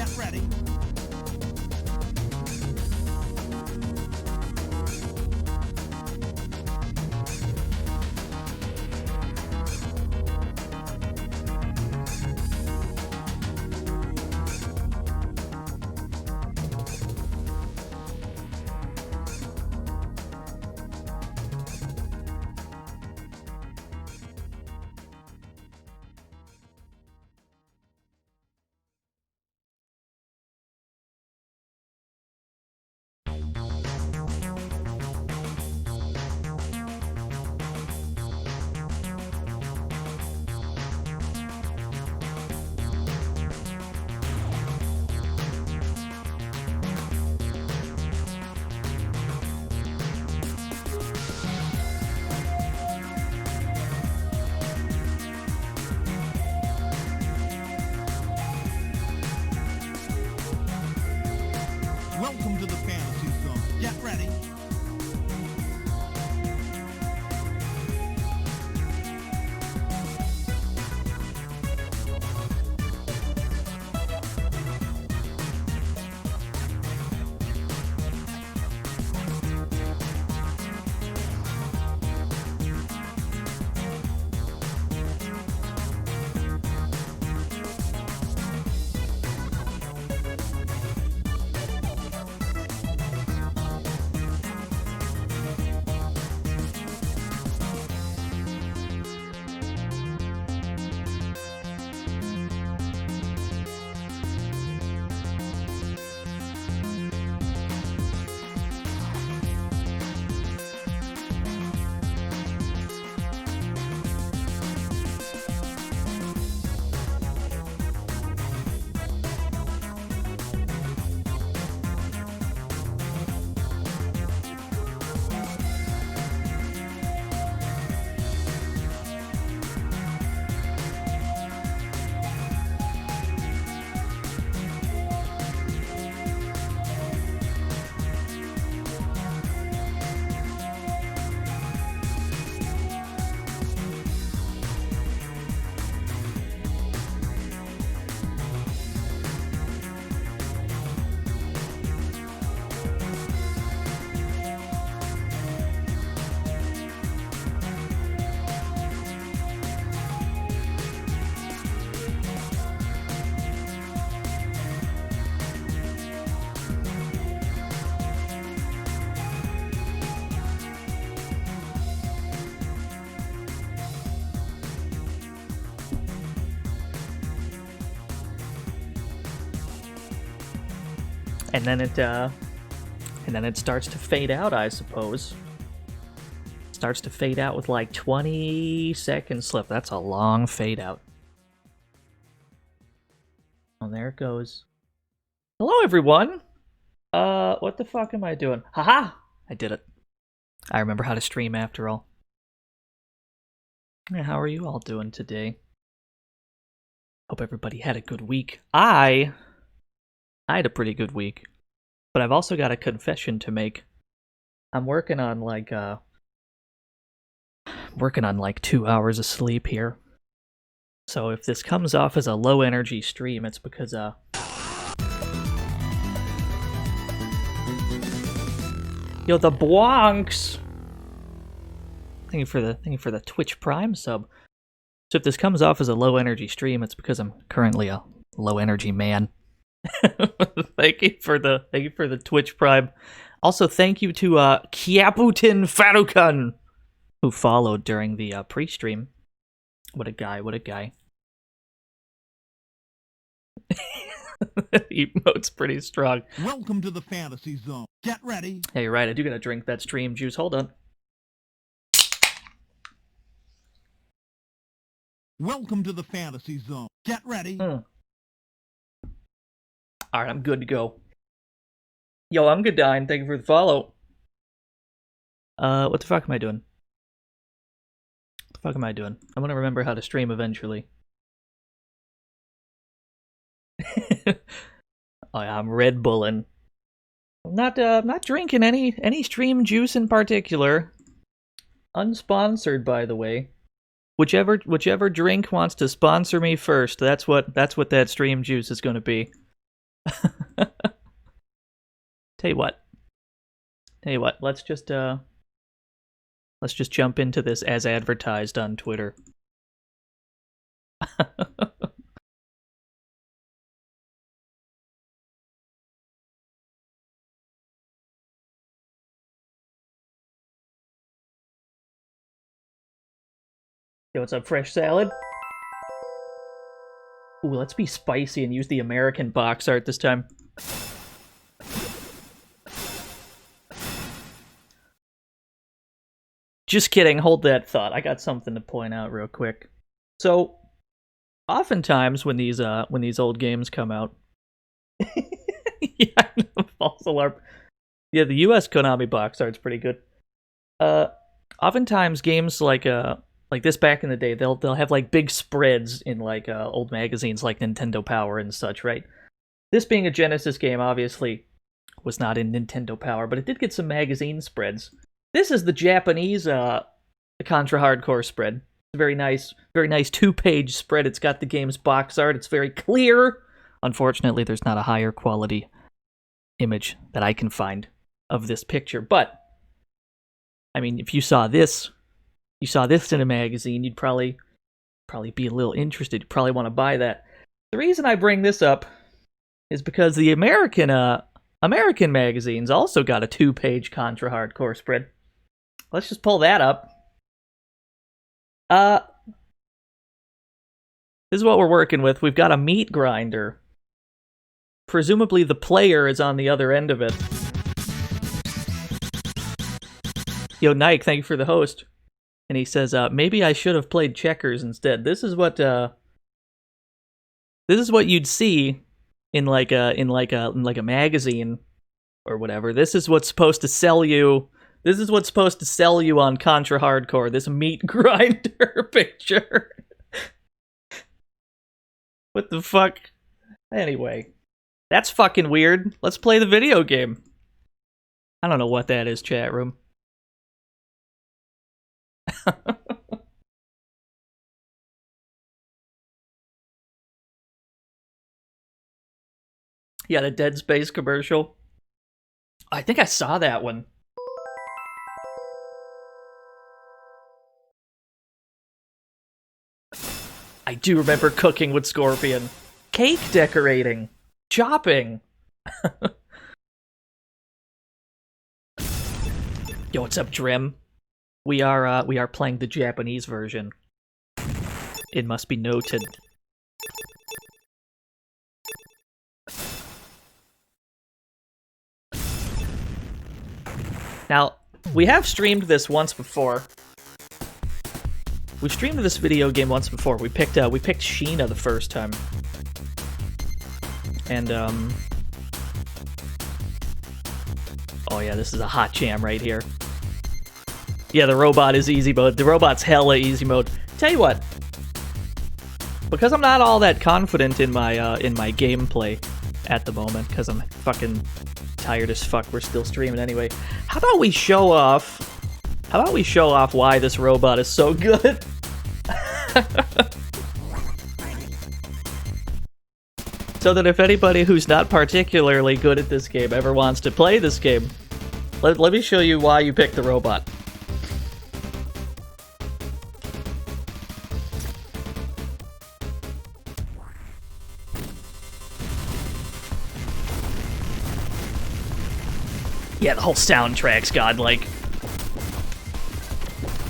Get ready. Welcome to the fantasy zone. Get ready. And then it starts to fade out, I suppose. Starts to fade out with like 20 seconds left. That's a long fade out. Oh, there it goes. Hello, everyone. What the fuck am I doing? Haha! I did it. I remember how to stream after all. Yeah, how are you all doing today? Hope everybody had a good week. I had a pretty good week, but I've also got a confession to make. I'm working on like 2 hours of sleep here. So if this comes off as a low energy stream, it's because yo, the Bwonks! Thank you for the Twitch Prime sub. So if this comes off as a low energy stream, it's because I'm currently a low energy man. Thank you for the Twitch Prime. Also, thank you to Kiaputin Farukan, who followed during the pre-stream. What a guy! What a guy! Emote's pretty strong. Welcome to the fantasy zone. Get ready. Hey, you're right. I do gotta drink that stream juice. Hold on. Welcome to the fantasy zone. Get ready. Alright, I'm good to go. Yo, I'm good, Dine. Thank you for the follow. What the fuck am I doing? What the fuck am I doing? I'm gonna remember how to stream eventually. Oh, yeah, I'm Red Bullin'. I'm not drinking any stream juice in particular. Unsponsored, by the way. Whichever drink wants to sponsor me first, that's what that stream juice is going to be. Tell you what, let's just jump into this as advertised on Twitter. Yo, what's up, fresh salad? Ooh, let's be spicy and use the American box art this time. Just kidding, hold that thought. I got something to point out real quick. So, oftentimes when these old games come out, yeah, false alarm. Yeah, the U.S. Konami box art's pretty good. Oftentimes games like this back in the day, they'll have like big spreads in like old magazines like Nintendo Power and such, right? This being a Genesis game, obviously was not in Nintendo Power, but it did get some magazine spreads. This is the Japanese Contra Hardcore spread. It's a very nice 2-page spread. It's got the game's box art. It's very clear. Unfortunately, there's not a higher quality image that I can find of this picture. But I mean, if you saw this in a magazine, you'd probably be a little interested. You'd probably want to buy that. The reason I bring this up is because the American magazines also got a 2-page Contra Hardcore spread. Let's just pull that up. This is what we're working with. We've got a meat grinder. Presumably the player is on the other end of it. Yo, Nike, thank you for the host. And he says, maybe I should have played checkers instead. This is what you'd see in like a magazine or whatever. This is what's supposed to sell you. This is what's supposed to sell you on Contra Hardcore. This meat grinder picture. What the fuck? Anyway, that's fucking weird. Let's play the video game. I don't know what that is, chat room. Yeah, the Dead Space commercial. I think I saw that one. I do remember cooking with Scorpion. Cake decorating. Chopping. Yo, what's up, Drim? We are playing the Japanese version. It must be noted. Now, we have streamed this once before. We've streamed this video game once before. We picked Sheena the first time. And oh yeah, this is a hot jam right here. Yeah, the robot is easy mode. The robot's hella easy mode. Tell you what, because I'm not all that confident in my gameplay at the moment, because I'm fucking tired as fuck. We're still streaming anyway. How about we show off why this robot is so good? So that if anybody who's not particularly good at this game ever wants to play this game, let me show you why you picked the robot. Yeah, the whole soundtrack's godlike.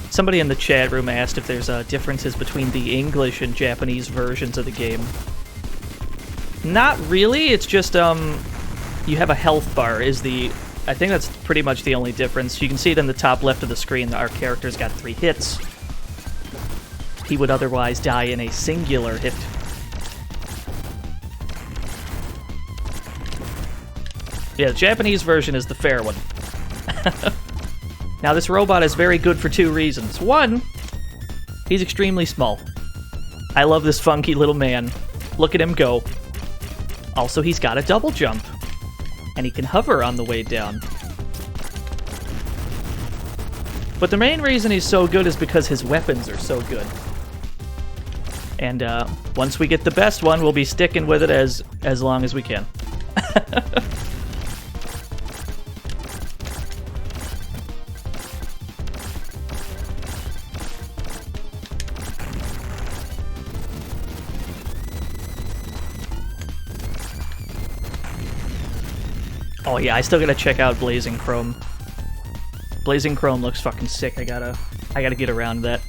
Somebody in the chat room asked if there's differences between the English and Japanese versions of the game. Not really, it's just, you have a health bar I think that's pretty much the only difference. You can see it in the top left of the screen. Our character's got 3 hits. He would otherwise die in a singular hit. Yeah, the Japanese version is the fair one. Now, this robot is very good for 2 reasons. 1, he's extremely small. I love this funky little man. Look at him go. Also, he's got a double jump. And he can hover on the way down. But the main reason he's so good is because his weapons are so good. And once we get the best one, we'll be sticking with it as long as we can. Oh yeah, I still gotta check out Blazing Chrome. Blazing Chrome looks fucking sick. I gotta get around to that.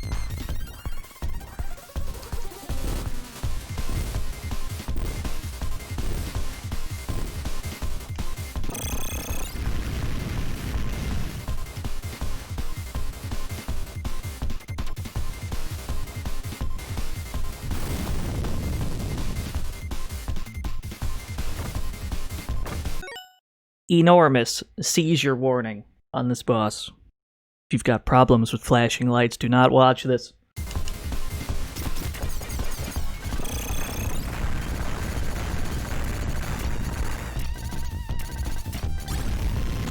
Enormous seizure warning on this boss. If you've got problems with flashing lights, do not watch this.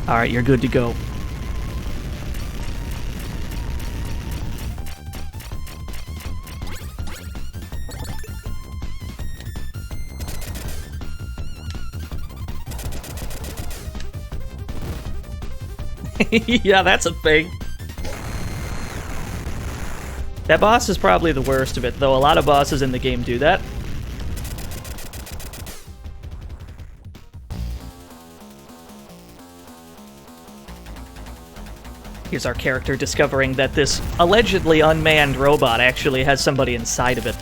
Alright, you're good to go. Yeah, that's a thing. That boss is probably the worst of it, though a lot of bosses in the game do that. Here's our character discovering that this allegedly unmanned robot actually has somebody inside of it.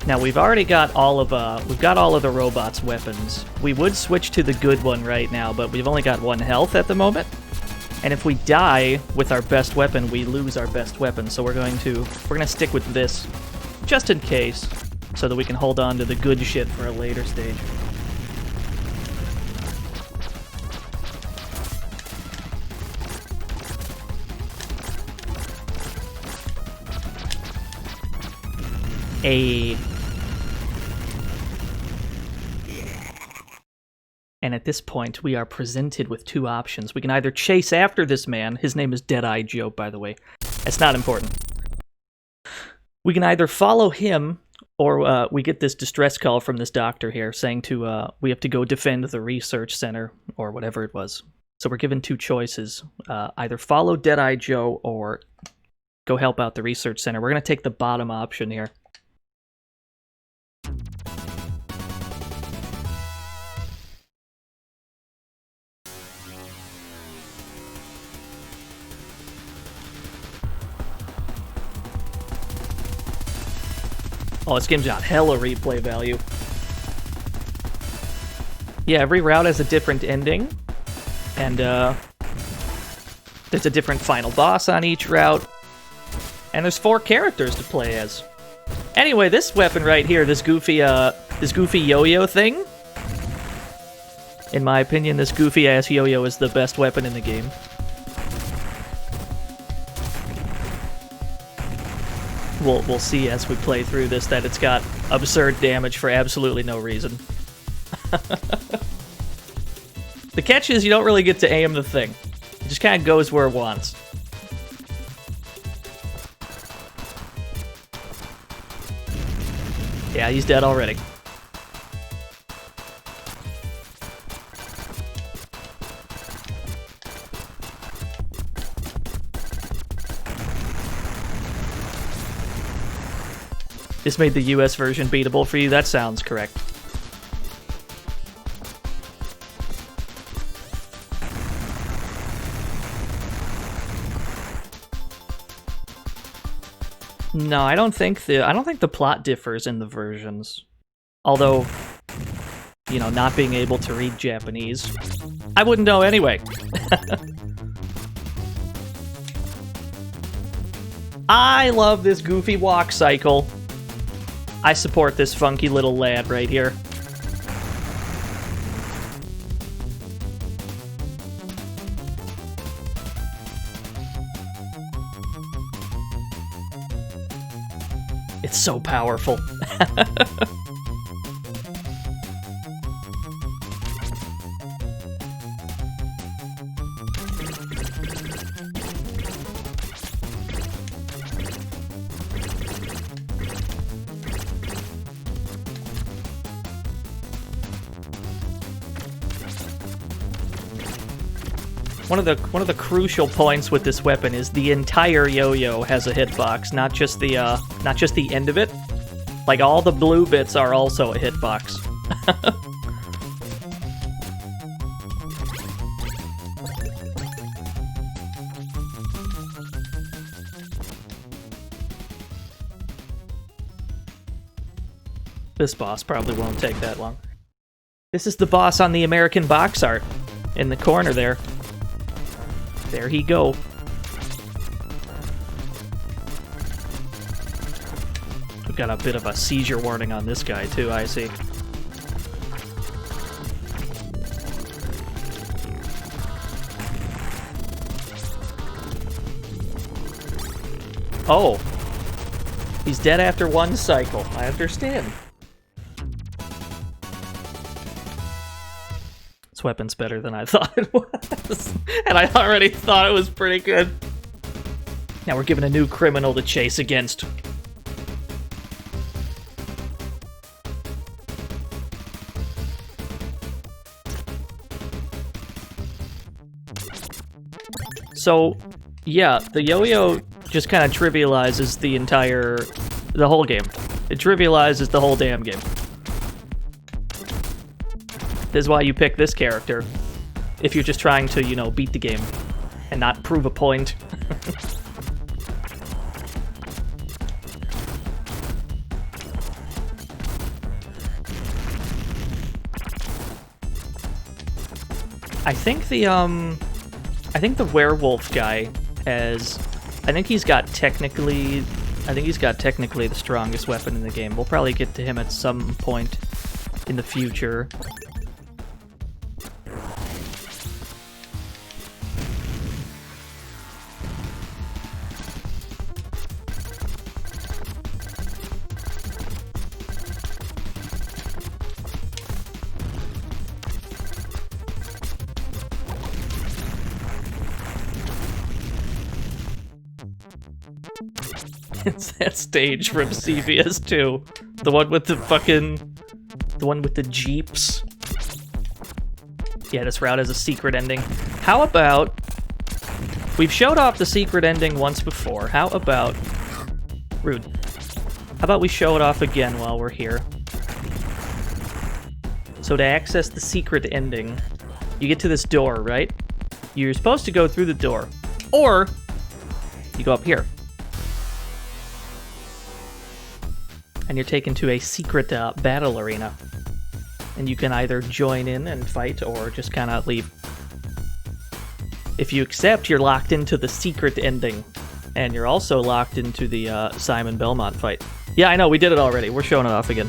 Now we've already got all of the robot's weapons. We would switch to the good one right now, but we've only got 1 health at the moment. And if we die with our best weapon, we lose our best weapon. So we're gonna stick with this, just in case, so that we can hold on to the good shit for a later stage. And at this point, we are presented with 2 options. We can either chase after this man. His name is Deadeye Joe, by the way. It's not important. We can either follow him, or we get this distress call from this doctor here saying we have to go defend the research center, or whatever it was. So we're given 2 choices. Either follow Deadeye Joe, or go help out the research center. We're going to take the bottom option here. Oh, this game's got hella replay value. Yeah, every route has a different ending, and there's a different final boss on each route, and there's 4 characters to play as. Anyway, this weapon right here, this goofy yo-yo thing, in my opinion, this goofy-ass yo-yo is the best weapon in the game. We'll see as we play through this that it's got absurd damage for absolutely no reason. The catch is you don't really get to aim the thing. It just kind of goes where it wants. Yeah, he's dead already. This made the US version beatable for you? That sounds correct. No, I don't think the plot differs in the versions. Although, you know, not being able to read Japanese, I wouldn't know anyway. I love this goofy walk cycle. I support this funky little lad right here. It's so powerful. One of the crucial points with this weapon is the entire yo-yo has a hitbox, not just the end of it. Like, all the blue bits are also a hitbox. This boss probably won't take that long. This is the boss on the American box art. In the corner there. There he go. We've got a bit of a seizure warning on this guy too, I see. Oh. He's dead after one cycle. I understand. This weapon's better than I thought it was. And I already thought it was pretty good. Now we're given a new criminal to chase against. So, yeah, the yo-yo just kind of trivializes the whole game. It trivializes the whole damn game. This is why you pick this character, if you're just trying to, you know, beat the game and not prove a point. I think the werewolf guy has, I think he's got technically the strongest weapon in the game. We'll probably get to him at some point in the future. It's that stage from CVS2. The one with the Jeeps. Yeah, this route has a secret ending. How about... We've showed off the secret ending once before. How about... Rude. How about we show it off again while we're here? So to access the secret ending, you get to this door, right? You're supposed to go through the door. Or, you go up here. And you're taken to a secret battle arena. And you can either join in and fight, or just kind of leave. If you accept, you're locked into the secret ending. And you're also locked into the Simon Belmont fight. Yeah, I know, we did it already. We're showing it off again.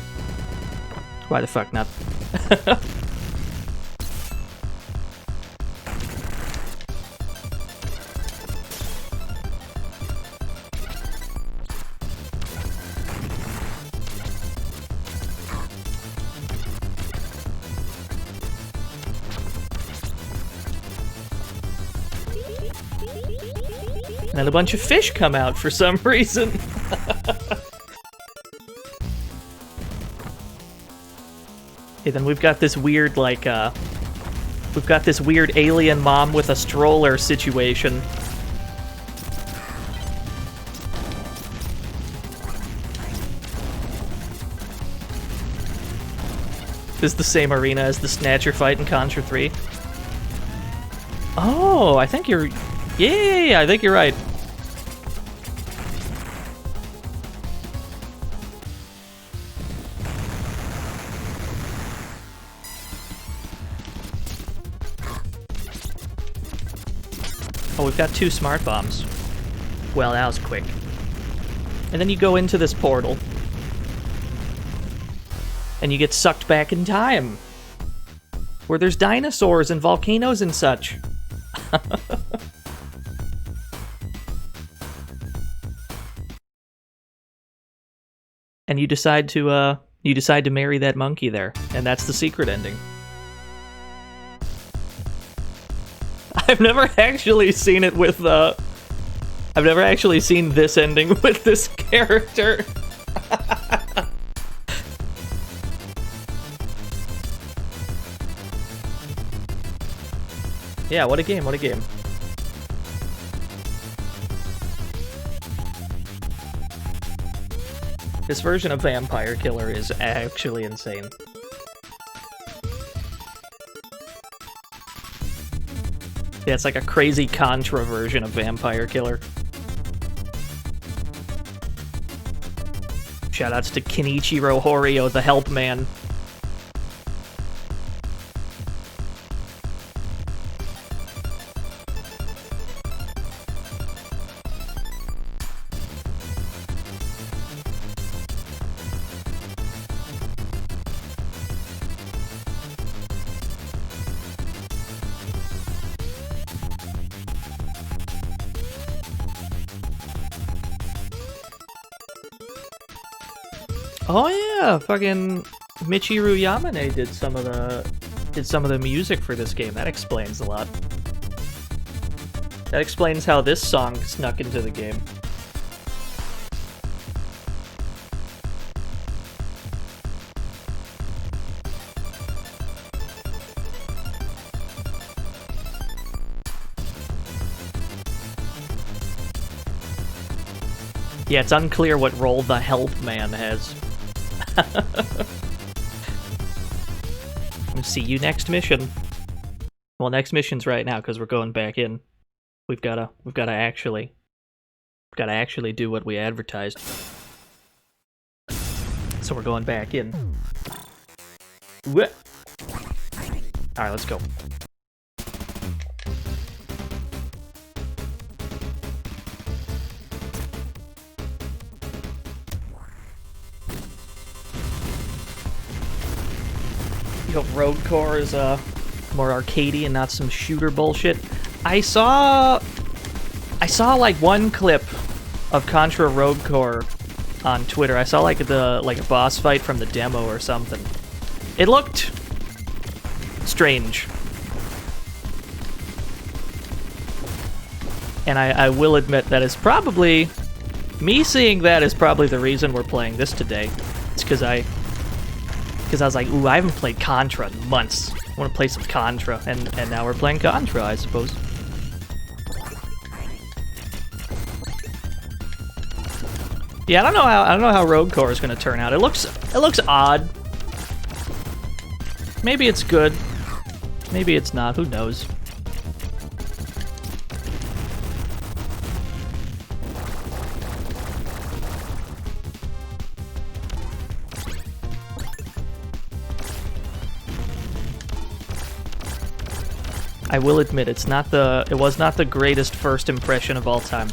Why the fuck not? And then a bunch of fish come out for some reason. Okay, then we've got this weird, like, we've got this weird alien mom with a stroller situation. This is the same arena as the Snatcher fight in Contra 3. Oh, I think you're... Yeah, I think you're right. Oh, we've got 2 smart bombs. Well, that was quick. And then you go into this portal. And you get sucked back in time. Where there's dinosaurs and volcanoes and such. And you decide to marry that monkey there, and that's the secret ending. I've never actually seen it with I've never actually seen this ending with this character. Yeah, what a game, what a game. This version of Vampire Killer is actually insane. Yeah, it's like a crazy Contra version of Vampire Killer. Shoutouts to Kenichiro Horio, the Help Man. Oh yeah, fucking Michiru Yamane did some of the music for this game. That explains a lot. That explains how this song snuck into the game. Yeah, it's unclear what role the Help Man has. See you next mission. Well, next mission's right now because we're going back in. We've gotta actually do what we advertised. So we're going back in. All right, let's go. Hope Road Core is more arcadey and not some shooter bullshit. I saw like one clip of Contra Road Core on Twitter. I saw like a boss fight from the demo or something. It looked strange. And I will admit that is probably me seeing that is probably the reason we're playing this today. It's because I was like, ooh, I haven't played Contra in months. I want to play some Contra, and now we're playing Contra, I suppose. Yeah, I don't know how Road Core is going to turn out. It looks odd. Maybe it's good. Maybe it's not. Who knows? I will admit it was not the greatest first impression of all time.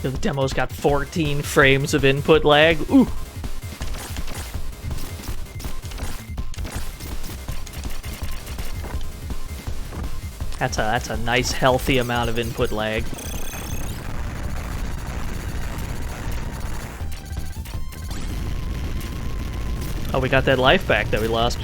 The demo's got 14 frames of input lag. Ooh. That's a nice healthy amount of input lag. Oh, we got that life back that we lost.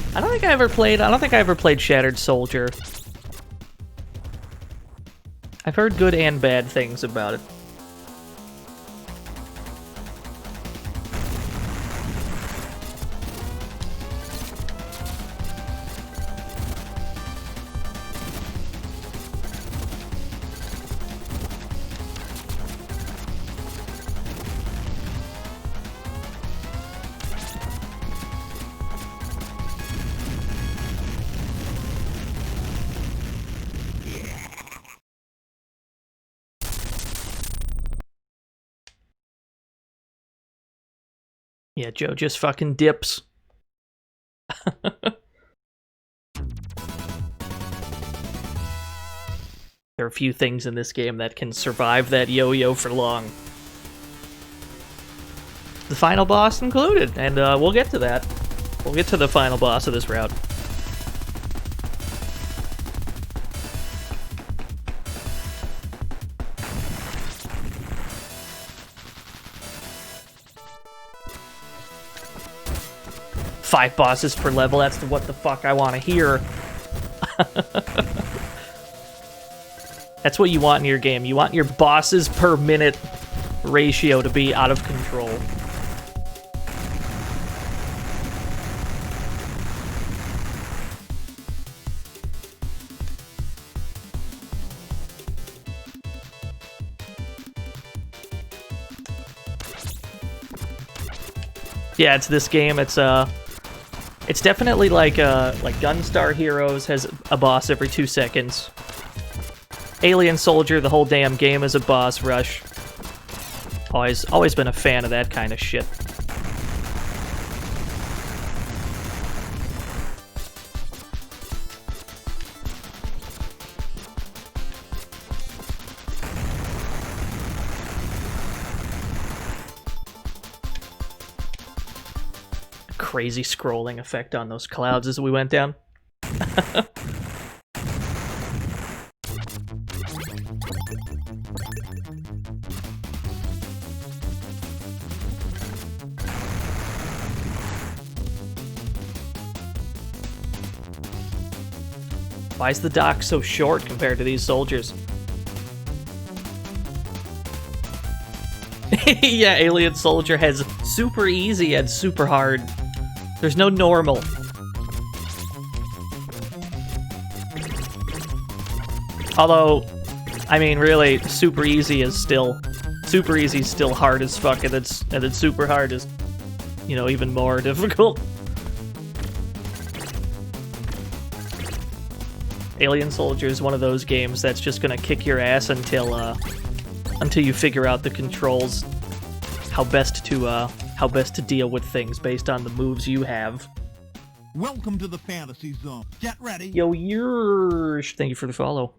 I don't think I ever played Shattered Soldier. I've heard good and bad things about it. Yeah, Joe just fucking dips. There are a few things in this game that can survive that yo-yo for long. The final boss included, and we'll get to that. We'll get to the final boss of this route. Five bosses per level, that's what the fuck I want to hear. That's what you want in your game. You want your bosses per minute ratio to be out of control. Yeah, it's this game. It's definitely like Gunstar Heroes has a boss every 2 seconds. Alien Soldier, the whole damn game is a boss rush. Always been a fan of that kind of shit. Crazy scrolling effect on those clouds as we went down. Why is the dock so short compared to these soldiers? Yeah, Alien Soldier has super easy and super hard. There's no normal. Although, I mean, really, super easy is still hard as fuck, and then super hard is, you know, even more difficult. Alien Soldier is one of those games that's just gonna kick your ass until you figure out the controls, how best to deal with things based on the moves you have. Welcome to the Fantasy Zone. Get ready. Yo, Yersh, thank you for the follow.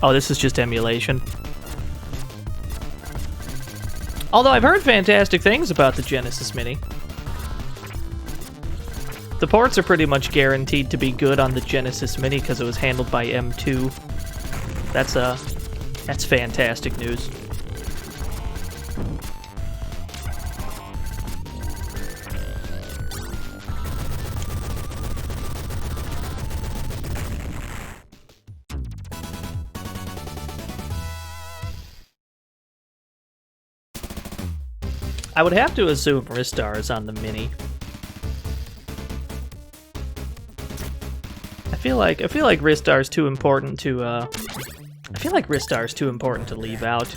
Oh, this is just emulation. Although I've heard fantastic things about the Genesis Mini. The ports are pretty much guaranteed to be good on the Genesis Mini because it was handled by M2. That's fantastic news. I would have to assume Ristar is on the Mini. I feel like Ristar's too important to leave out.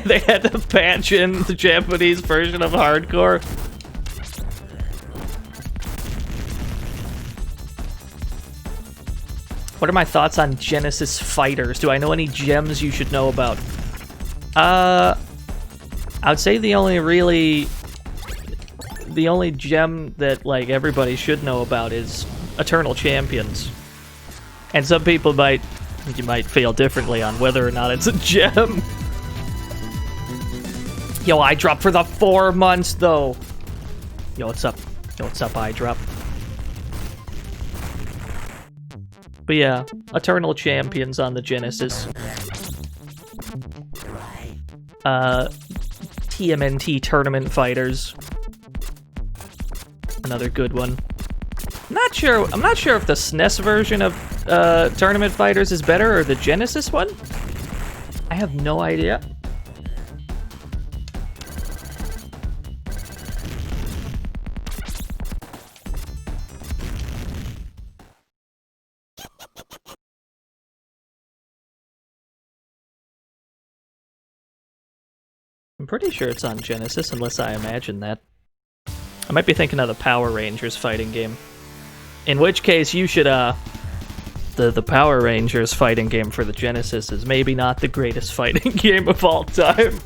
They had to patch in the Japanese version of hardcore. What are my thoughts on Genesis Fighters? Do I know any gems you should know about? I would say the only gem that like everybody should know about is Eternal Champions. And some people might feel differently on whether or not it's a gem. Yo, I dropped for the 4 months though. Yo, what's up? Yo, what's up, I drop? But yeah, Eternal Champions on the Genesis. TMNT Tournament Fighters. Another good one. I'm not sure if the SNES version of Tournament Fighters is better or the Genesis one. I have no idea. I'm pretty sure it's on Genesis, unless I imagine that. I might be thinking of the Power Rangers fighting game. In which case, you should, the Power Rangers fighting game for the Genesis is maybe not the greatest fighting game of all time.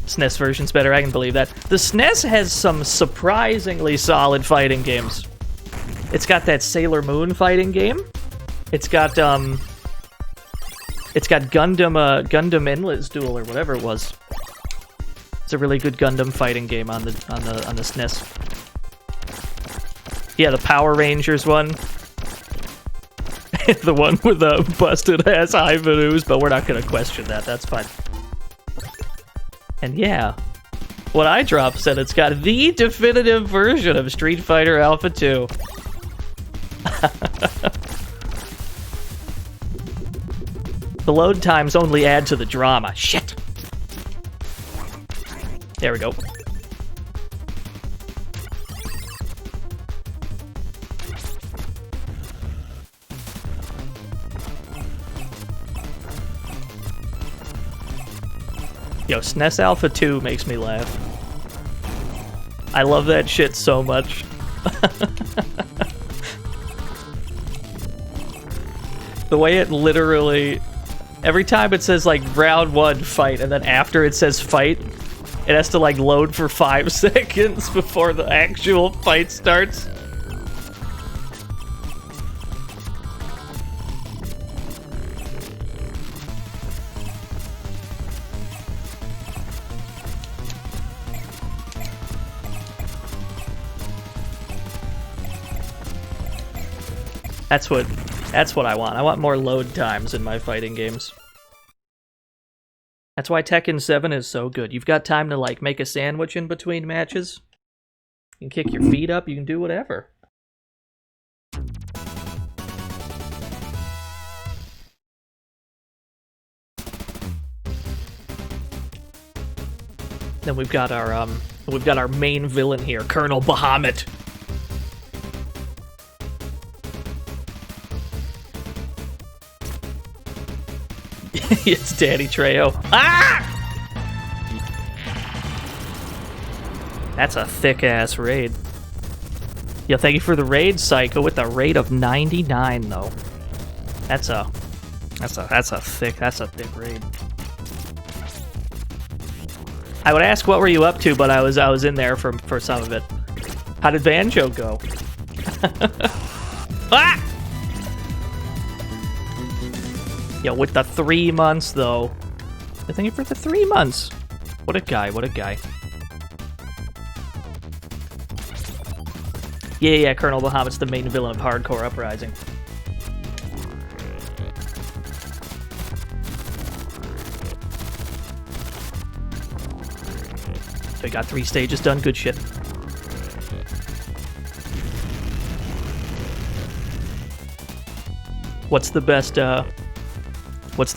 SNES version's better, I can believe that. The SNES has some surprisingly solid fighting games. It's got that Sailor Moon fighting game. It's got Gundam Endless Duel or whatever it was. It's a really good Gundam fighting game on the SNES. Yeah, the Power Rangers one. The one with the busted ass Ivanus, but we're not gonna question that, that's fine. And yeah, what I dropped said it's got the definitive version of Street Fighter Alpha 2. The load times only add to the drama. Shit! There we go. Yo, SNES Alpha 2 makes me laugh. I love that shit so much. The way it literally... Every time it says, like, round 1, fight, and then after it says fight, it has to, like, load for 5 seconds before the actual fight starts. That's what I want. I want more load times in my fighting games. That's why Tekken 7 is so good. You've got time to, like, make a sandwich in between matches. You can kick your feet up, you can do whatever. Then we've got our main villain here, Colonel Bahamut. It's Danny Trejo. Ah! That's a thick-ass raid. Yo, thank you for the raid, Psycho, with a rate of 99, though. That's a thick raid. I would ask what were you up to, but I was in there for some of it. How did Banjo go? Ah! Yo, with the 3 months, though. Thank you for the 3 months. What a guy, what a guy. Yeah, Colonel Bahamut's the main villain of Hardcore Uprising. So we got 3 stages done, good shit. What's the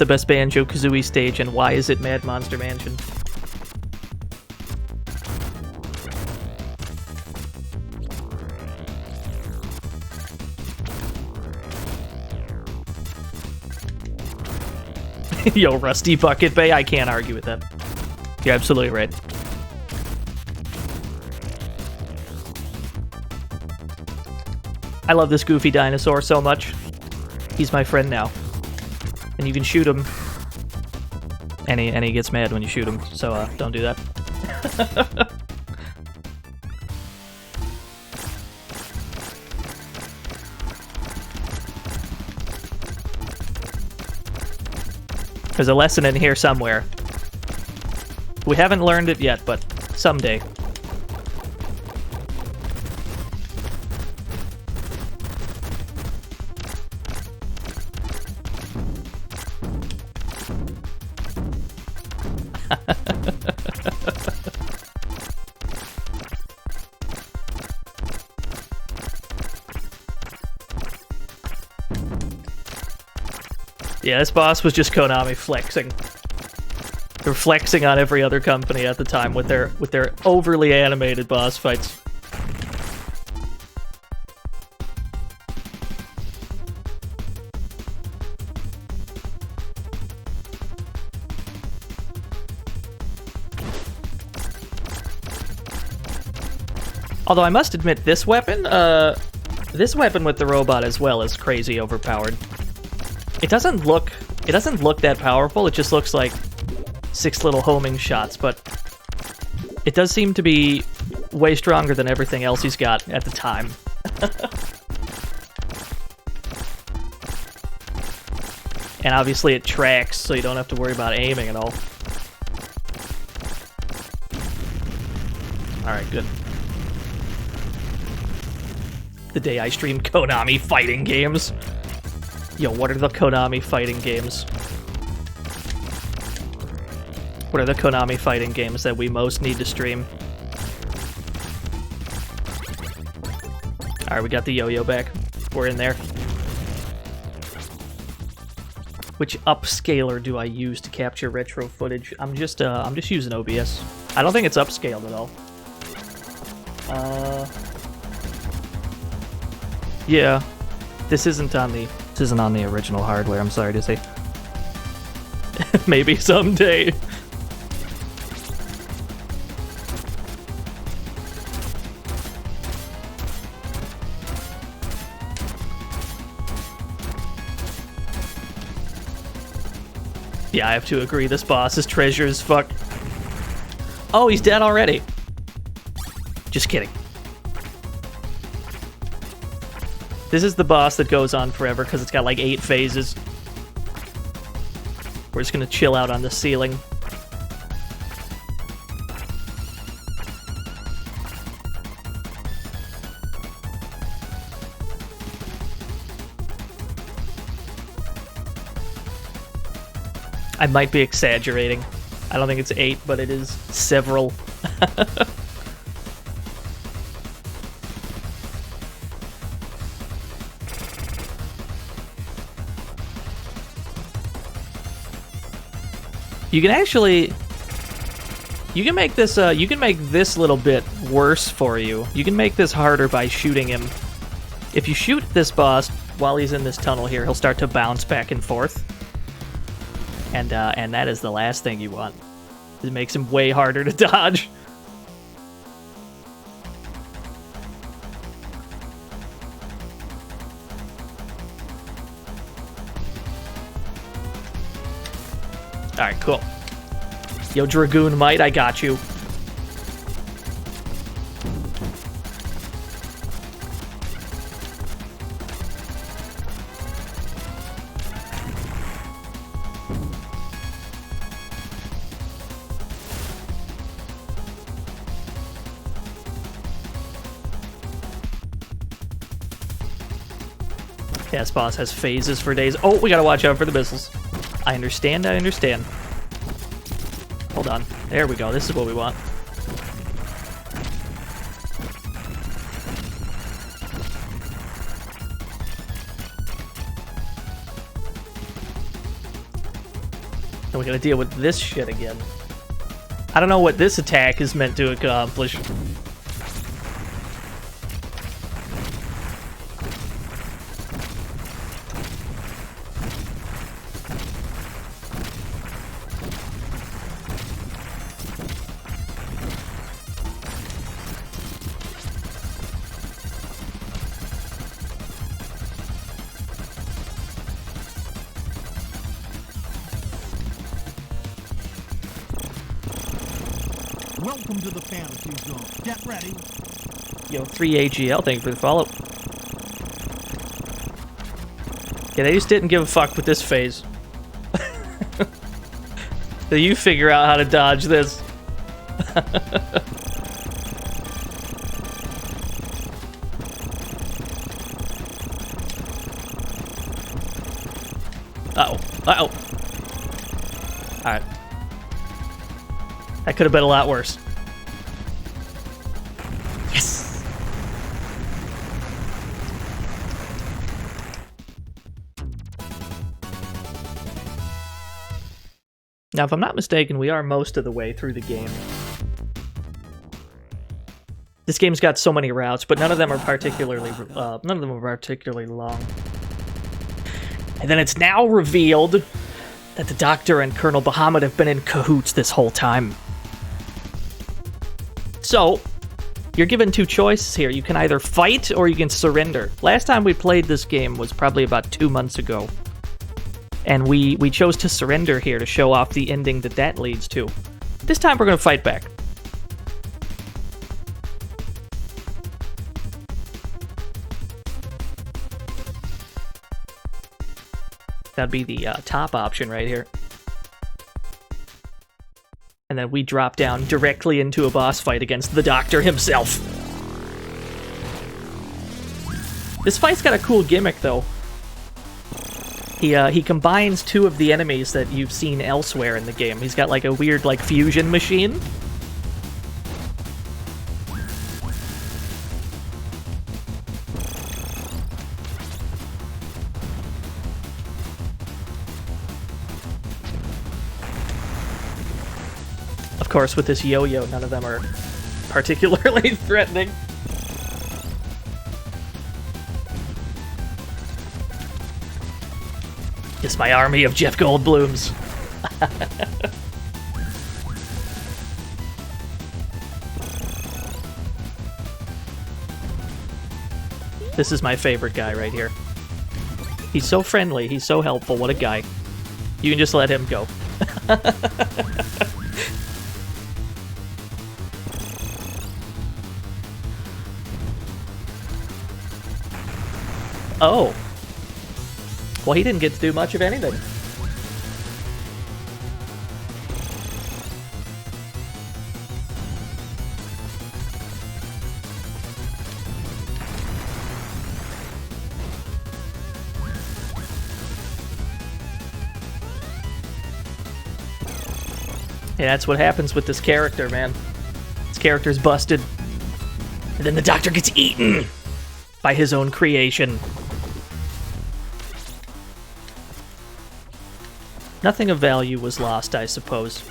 best Banjo-Kazooie stage, and why is it Mad Monster Mansion? Yo, Rusty Bucket Bay, I can't argue with that. You're absolutely right. I love this goofy dinosaur so much. He's my friend now. And you can shoot him. And he gets mad when you shoot him, so don't do that. There's a lesson in here somewhere. We haven't learned it yet, but someday. Yeah, this boss was just Konami flexing. They're flexing on every other company at the time with their overly animated boss fights. Although I must admit, this weapon with the robot as well is crazy overpowered. It doesn't look that powerful. It just looks like 6 little homing shots, but it does seem to be way stronger than everything else he's got at the time. And obviously it tracks, so you don't have to worry about aiming at all. Alright, good. The day I streamed Konami fighting games. Yo, what are the Konami fighting games? What are the Konami fighting games that we most need to stream? Alright, we got the yo-yo back. We're in there. Which upscaler do I use to capture retro footage? I'm just using OBS. I don't think it's upscaled at all. Yeah. This isn't on the original hardware, I'm sorry to say. Maybe someday. Yeah, I have to agree, this boss is treasure as fuck. Oh, he's dead already. Just kidding. This is the boss that goes on forever because it's got like 8 phases. We're just gonna chill out on the ceiling. I might be exaggerating. I don't think it's 8, but it is several. You can actually... You can make this little bit worse for you. You can make this harder by shooting him. If you shoot this boss while he's in this tunnel here, he'll start to bounce back and forth. And that is the last thing you want. It makes him way harder to dodge. Alright, cool. Yo, Dragoon Might, I got you. Yeah, this boss has phases for days. Oh, we gotta watch out for the missiles. I understand, I understand. Hold on. There we go. This is what we want. And we gotta deal with this shit again. I don't know what this attack is meant to accomplish. Welcome to the fantasy zone. Get ready. Yo, 3AGL, thank you for the follow. Yeah, they just didn't give a fuck with this phase. So you figure out how to dodge this. Uh-oh. Uh-oh. Alright. That could have been a lot worse. Yes! Now, if I'm not mistaken, we are most of the way through the game. This game's got so many routes, but none of them are particularly long. And then it's now revealed that the Doctor and Colonel Bahamut have been in cahoots this whole time. So, You're given two choices here. You can either fight or you can surrender. Last time we played this game was probably about 2 months ago. And we chose to surrender here to show off the ending that leads to. This time we're going to fight back. That'd be the top option right here. And then we drop down directly into a boss fight against the Doctor himself. This fight's got a cool gimmick, though. He combines two of the enemies that you've seen elsewhere in the game. He's got like a weird like fusion machine. Of course, with this yo-yo, none of them are particularly threatening. It's my army of Jeff Goldblums. This is my favorite guy right here. He's so friendly, he's so helpful, what a guy. You can just let him go. Oh. Well, he didn't get to do much of anything. Yeah, that's what happens with this character, man. This character's busted. And then the Doctor gets eaten by his own creation. Nothing of value was lost, I suppose.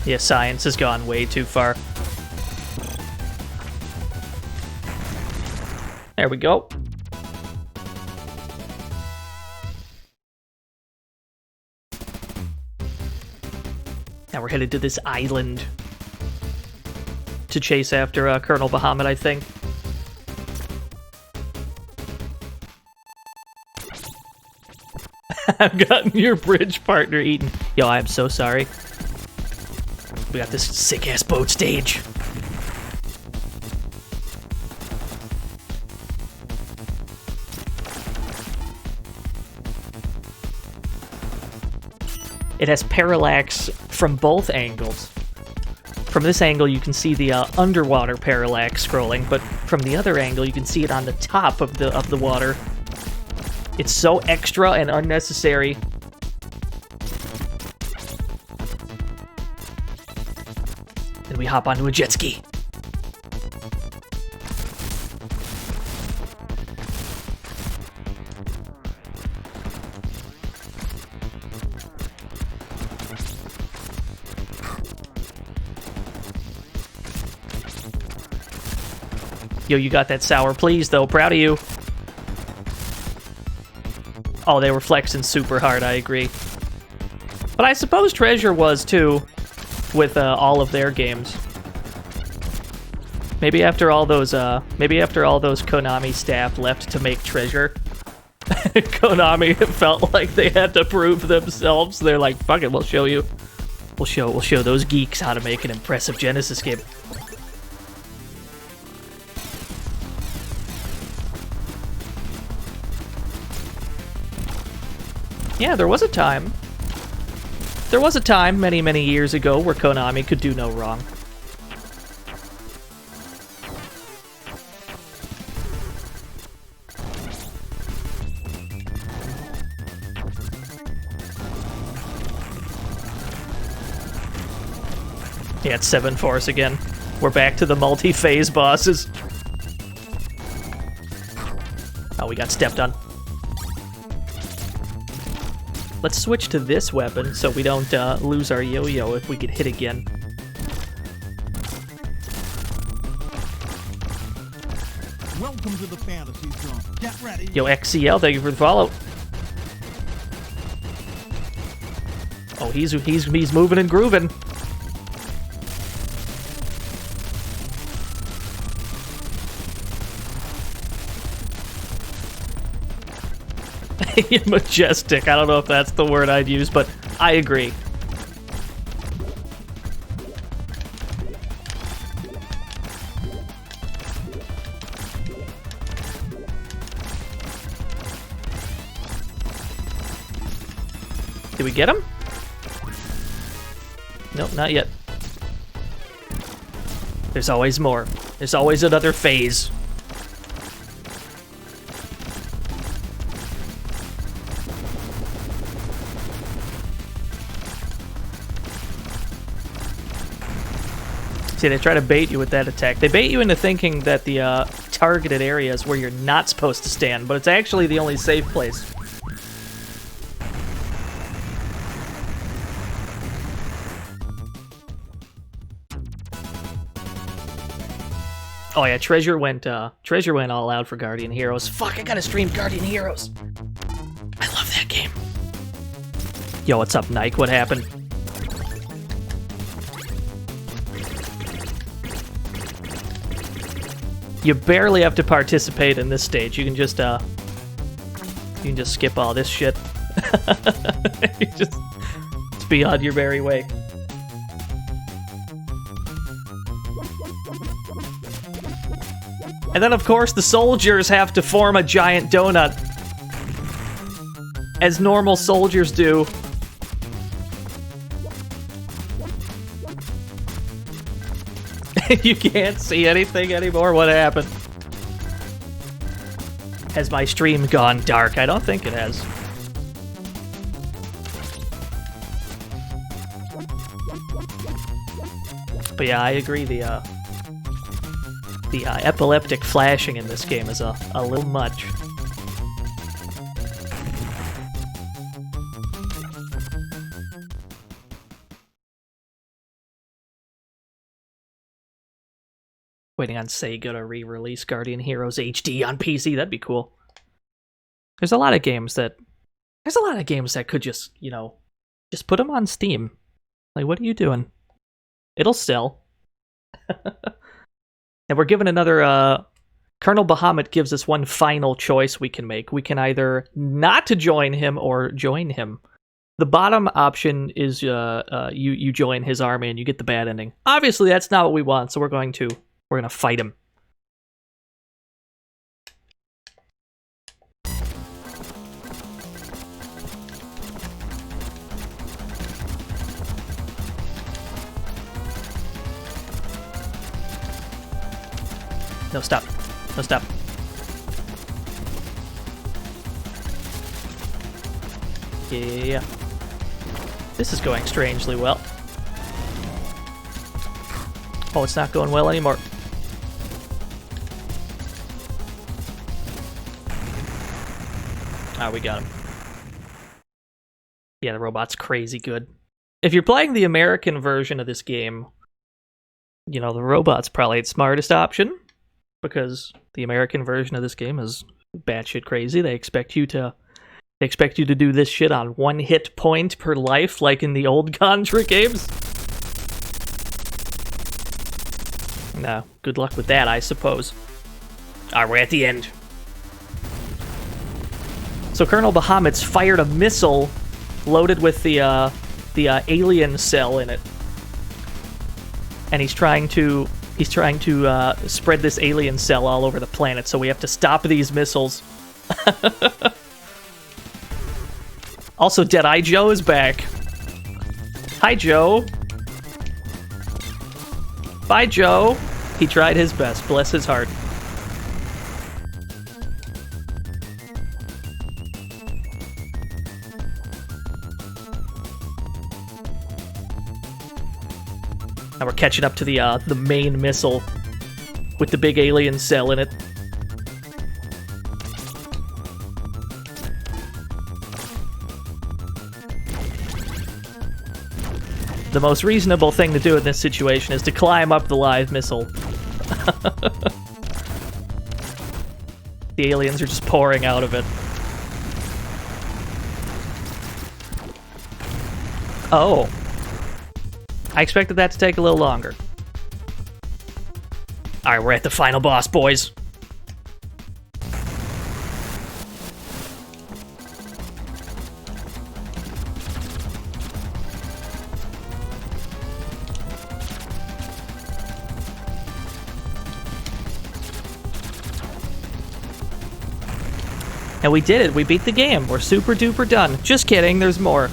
Yeah, science has gone way too far. There we go. Now we're headed to this island to chase after Colonel Bahamut, I think. I've gotten your bridge partner eaten. Yo, I'm so sorry. We got this sick-ass boat stage. It has parallax from both angles. From this angle, you can see the underwater parallax scrolling, but from the other angle, you can see it on the top of the water. It's so extra and unnecessary. Then we hop onto a jet ski. Yo, you got that sour please, though. Proud of you. Oh, they were flexing super hard, I agree. But I suppose Treasure was, too, with all of their games. Maybe after all those Konami staff left to make Treasure, Konami felt like they had to prove themselves. They're like, fuck it, we'll show you. We'll show those geeks how to make an impressive Genesis game. Yeah, there was a time. There was a time many, many years ago where Konami could do no wrong. Yeah, it's 7 Force again. We're back to the multi-phase bosses. Oh, we got stepped on. Let's switch to this weapon so we don't lose our yo-yo if we get hit again. Welcome to the fantasy zone. Get ready. Yo, XCL, thank you for the follow. Oh, he's moving and grooving. Majestic. I don't know if that's the word I'd use, but I agree. Did we get him? Nope, not yet. There's always more. There's always another phase. See, they try to bait you with that attack. They bait you into thinking that the targeted area is where you're not supposed to stand, but it's actually the only safe place. Oh yeah, Treasure went all out for Guardian Heroes. Fuck, I gotta stream Guardian Heroes. I love that game. Yo, what's up, Nike? What happened? You barely have to participate in this stage. You can just skip all this shit. It's beyond your merry way. And then, of course, the soldiers have to form a giant donut. As normal soldiers do. You can't see anything anymore. What happened? Has my stream gone dark? I don't think it has. But yeah, I agree. The epileptic flashing in this game is a little much. Waiting on Sega to re-release Guardian Heroes HD on PC. That'd be cool. There's a lot of games that could just, you know, just put them on Steam. Like, what are you doing? It'll sell. And we're given another, Colonel Bahamut gives us one final choice we can make. We can either not to join him or join him. The bottom option is you join his army and you get the bad ending. Obviously, that's not what we want, so we're gonna fight him. No, stop. No, stop. Yeah. This is going strangely well. Oh, it's not going well anymore. Ah, we got him. Yeah, the robot's crazy good. If you're playing the American version of this game, you know, the robot's probably the smartest option. Because the American version of this game is batshit crazy. They expect you to do this shit on 1 hit point per life, like in the old Contra games. No, good luck with that, I suppose. Alright, we're at the end. So Colonel Bahamut's fired a missile loaded with the alien cell in it, and he's trying to spread this alien cell all over the planet, so we have to stop these missiles. Also, Deadeye Joe is back. Hi, Joe. Bye, Joe. He tried his best. Bless his heart. Now we're catching up to the main missile with the big alien cell in it. The most reasonable thing to do in this situation is to climb up the live missile. the aliens are just pouring out of it. Oh. I expected that to take a little longer. Alright, we're at the final boss, boys. And we did it. We beat the game. We're super duper done. Just kidding. There's more.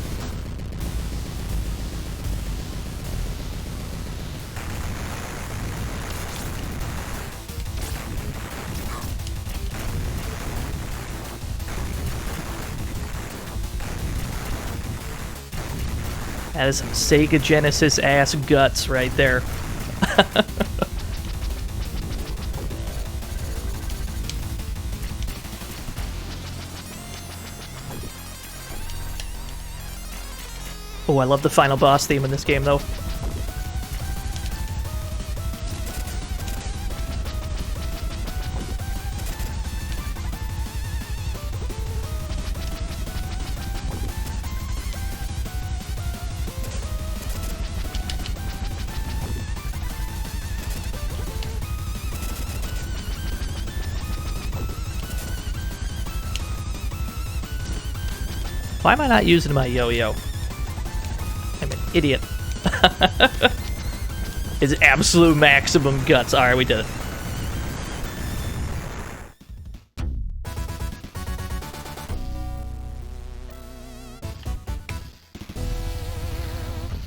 That is some Sega Genesis ass guts right there. Oh, I love the final boss theme in this game, though. Why am I not using my yo-yo? I'm an idiot. It's absolute maximum guts. Alright, we did it.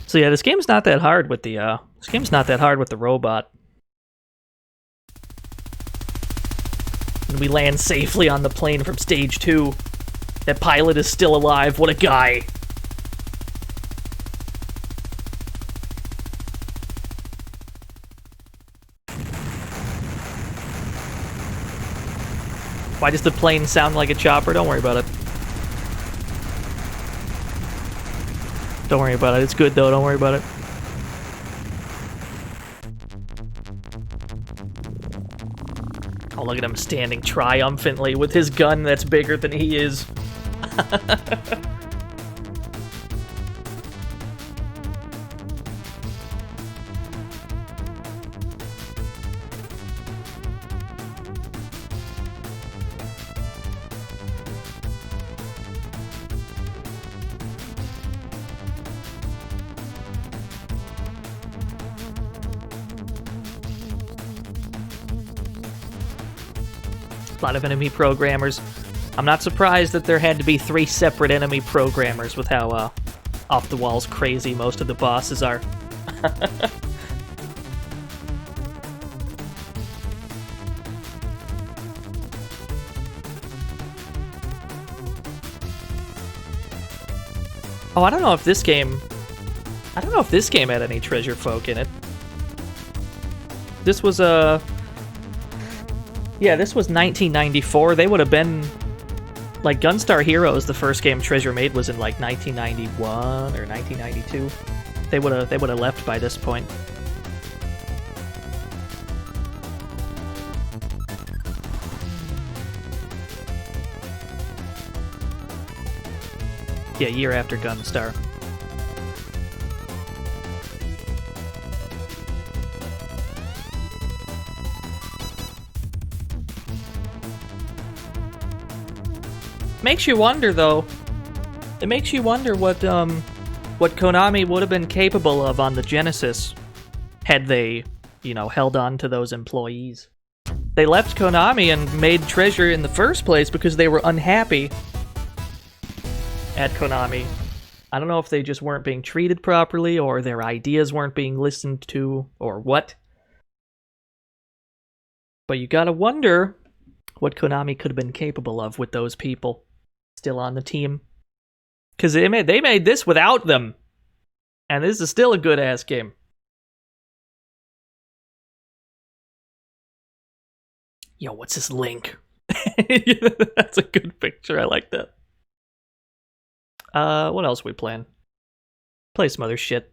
So yeah, this game's not that hard with the robot. And we land safely on the plane from stage 2. That pilot is still alive. What a guy. Why does the plane sound like a chopper? Don't worry about it. Don't worry about it. It's good, though. Don't worry about it. Oh, look at him standing triumphantly with his gun that's bigger than he is. A lot of enemy programmers. I'm not surprised that there had to be 3 separate enemy programmers with how off-the-walls crazy most of the bosses are. Oh, I don't know if this game had any treasure folk in it. This was yeah, this was 1994. They would have been like Gunstar Heroes. The first game Treasure made was in like 1991 or 1992. They would have left by this point. Yeah, year after Gunstar. Makes you wonder, though. It makes you wonder what Konami would have been capable of on the Genesis had they, you know, held on to those employees. They left Konami and made Treasure in the first place because they were unhappy at Konami. I don't know if they just weren't being treated properly or their ideas weren't being listened to or what. But you gotta wonder what Konami could have been capable of with those people still on the team. Because they made this without them. And this is still a good-ass game. Yo, what's this link? That's a good picture. I like that. What else are we playing? Play some other shit.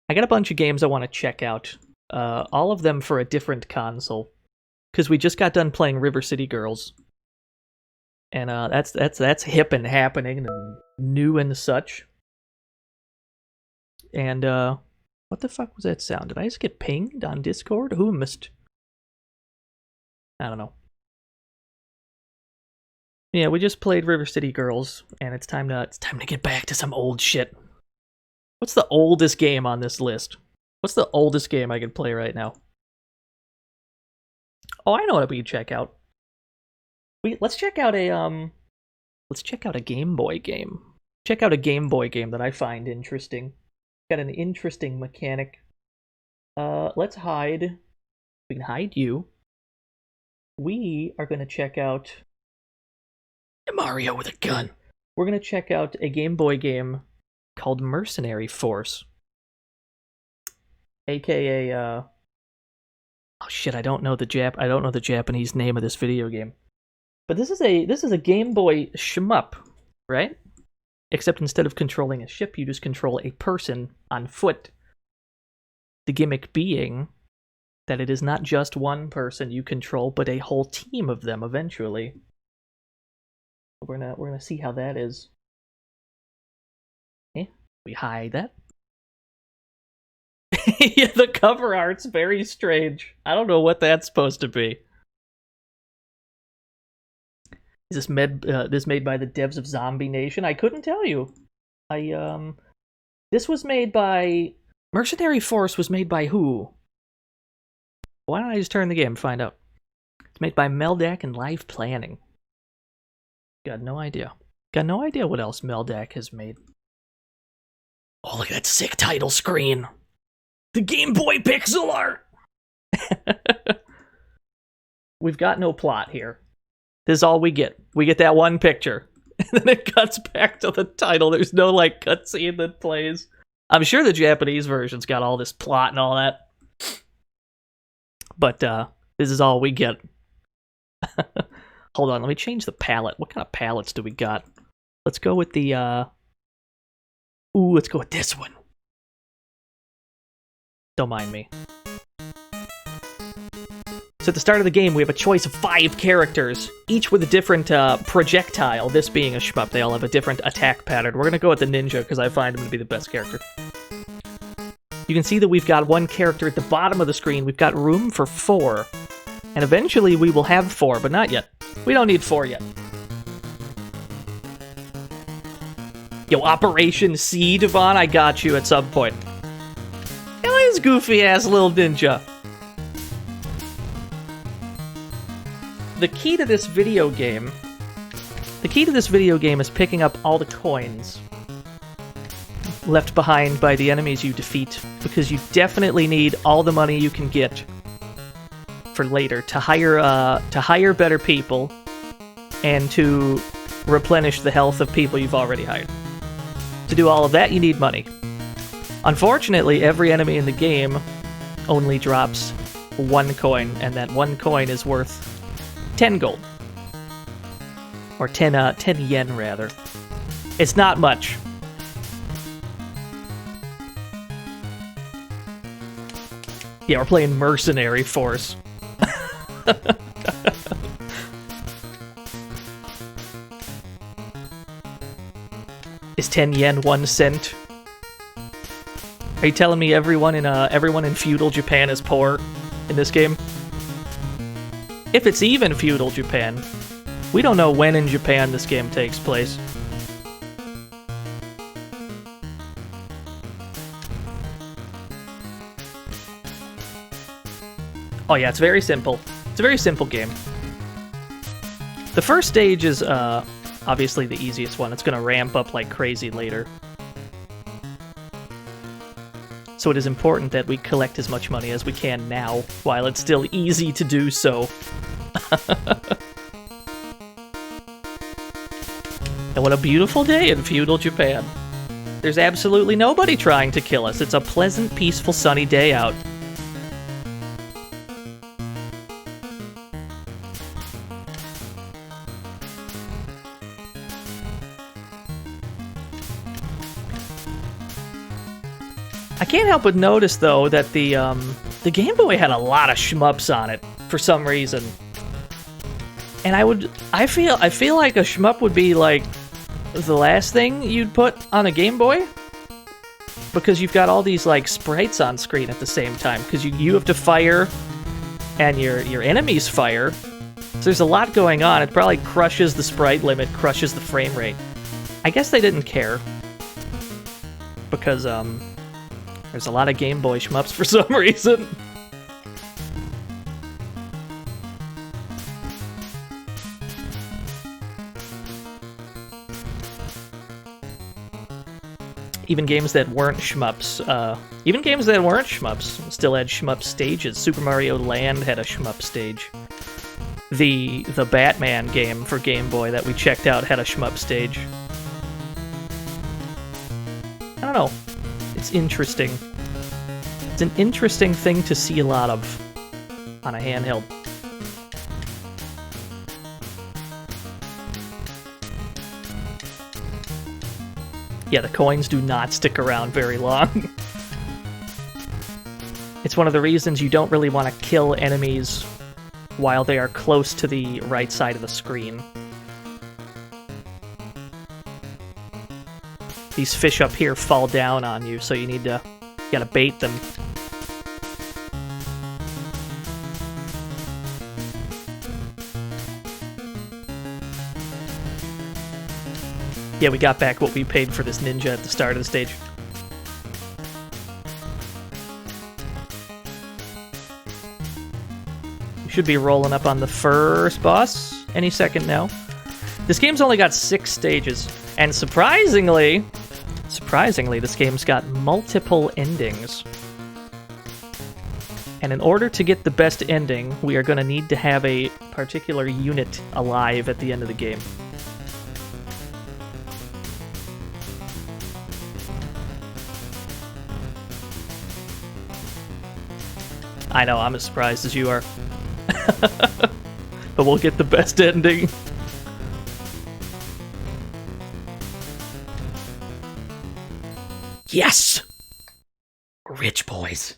I got a bunch of games I want to check out. All of them for a different console. because we just got done playing River City Girls, and that's hip and happening and new and such. And what the fuck was that sound? Did I just get pinged on Discord? Who missed? I don't know. Yeah, we just played River City Girls, and it's time to get back to some old shit. What's the oldest game on this list? What's the oldest game I can play right now? Oh, I know what we can check out. Let's check out a Game Boy game. Check out a Game Boy game that I find interesting. Got an interesting mechanic. Let's hide. We can hide you. We are gonna check out Mario with a gun. We're gonna check out a Game Boy game called Mercenary Force, aka oh shit, I don't know the Japanese name of this video game. But this is a Game Boy shmup, right? Except instead of controlling a ship, you just control a person on foot. The gimmick being that it is not just one person you control, but a whole team of them eventually. We're gonna see how that is. Okay, we hide that. Yeah, the cover art's very strange. I don't know what that's supposed to be. Is this made by the devs of Zombie Nation? I couldn't tell you. This was made by Mercenary Force. Was made by who? Why don't I just turn the game and find out? It's made by Meldak and Live Planning. Got no idea. Got no idea what else Meldak has made. Oh, look at that sick title screen. The Game Boy pixel art. We've got no plot here. This is all we get. We get that one picture. And then it cuts back to the title. There's no, like, cutscene that plays. I'm sure the Japanese version's got all this plot and all that. But, this is all we get. Hold on, let me change the palette. What kind of palettes do we got? Let's go with the, Ooh, let's go with this one. Don't mind me. So at the start of the game, we have a choice of 5 characters, each with a different projectile. This being a shmup, they all have a different attack pattern. We're going to go with the ninja, because I find him to be the best character. You can see that we've got one character at the bottom of the screen. We've got room for 4. And eventually we will have 4, but not yet. We don't need 4 yet. Yo, Operation C, Devon, I got you at some point. Hell is goofy-ass little ninja. The key to this video game is picking up all the coins left behind by the enemies you defeat, because you definitely need all the money you can get for later to hire better people and to replenish the health of people you've already hired. To do all of that, you need money. Unfortunately, every enemy in the game only drops 1 coin, and that 1 coin is worth 10 gold. Or 10 yen, rather. It's not much. Yeah, we're playing Mercenary Force. Is 10 yen 1 cent? Are you telling me everyone in feudal Japan is poor in this game? If it's even feudal Japan, we don't know when in Japan this game takes place. Oh yeah, it's very simple. It's a very simple game. The first stage is obviously the easiest one. It's going to ramp up like crazy later. So it is important that we collect as much money as we can now, while it's still easy to do so. And what a beautiful day in feudal Japan. There's absolutely nobody trying to kill us. It's a pleasant, peaceful, sunny day out. I can't help but notice, though, that the the Game Boy had a lot of shmups on it for some reason. And I feel like a shmup would be like the last thing you'd put on a Game Boy, because you've got all these like sprites on screen at the same time, because you have to fire and your enemies fire. So there's a lot going on. It probably crushes the sprite limit, crushes the frame rate. I guess they didn't care, because there's a lot of Game Boy shmups for some reason. Even games that weren't shmups, still had shmup stages. Super Mario Land had a shmup stage. The Batman game for Game Boy that we checked out had a shmup stage. I don't know. It's interesting. It's an interesting thing to see a lot of on a handheld. Yeah, the coins do not stick around very long. It's one of the reasons you don't really want to kill enemies while they are close to the right side of the screen. These fish up here fall down on you, so you gotta bait them. Yeah, we got back what we paid for this ninja at the start of the stage. We should be rolling up on the first boss any second now. This game's only got 6 stages, and surprisingly, this game's got multiple endings. And in order to get the best ending, we are going to need to have a particular unit alive at the end of the game. I know, I'm as surprised as you are. But we'll get the best ending. Yes! We're rich boys.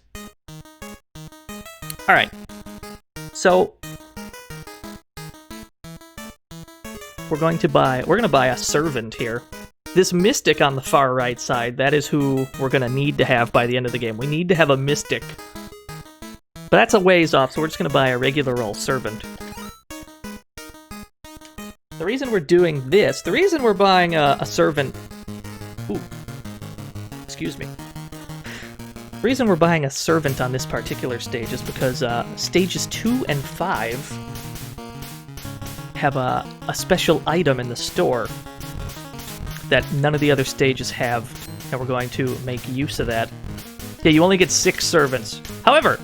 Alright. So we're gonna buy a servant here. This mystic on the far right side, that is who we're gonna need to have by the end of the game. We need to have a mystic. But that's a ways off, so we're just going to buy a regular old servant. The reason we're doing this, the reason we're buying a servant... Ooh. Excuse me. The reason we're buying a servant on this particular stage is because stages 2 and 5 have a special item in the store that none of the other stages have, and we're going to make use of that. Yeah, you only get 6 servants. However...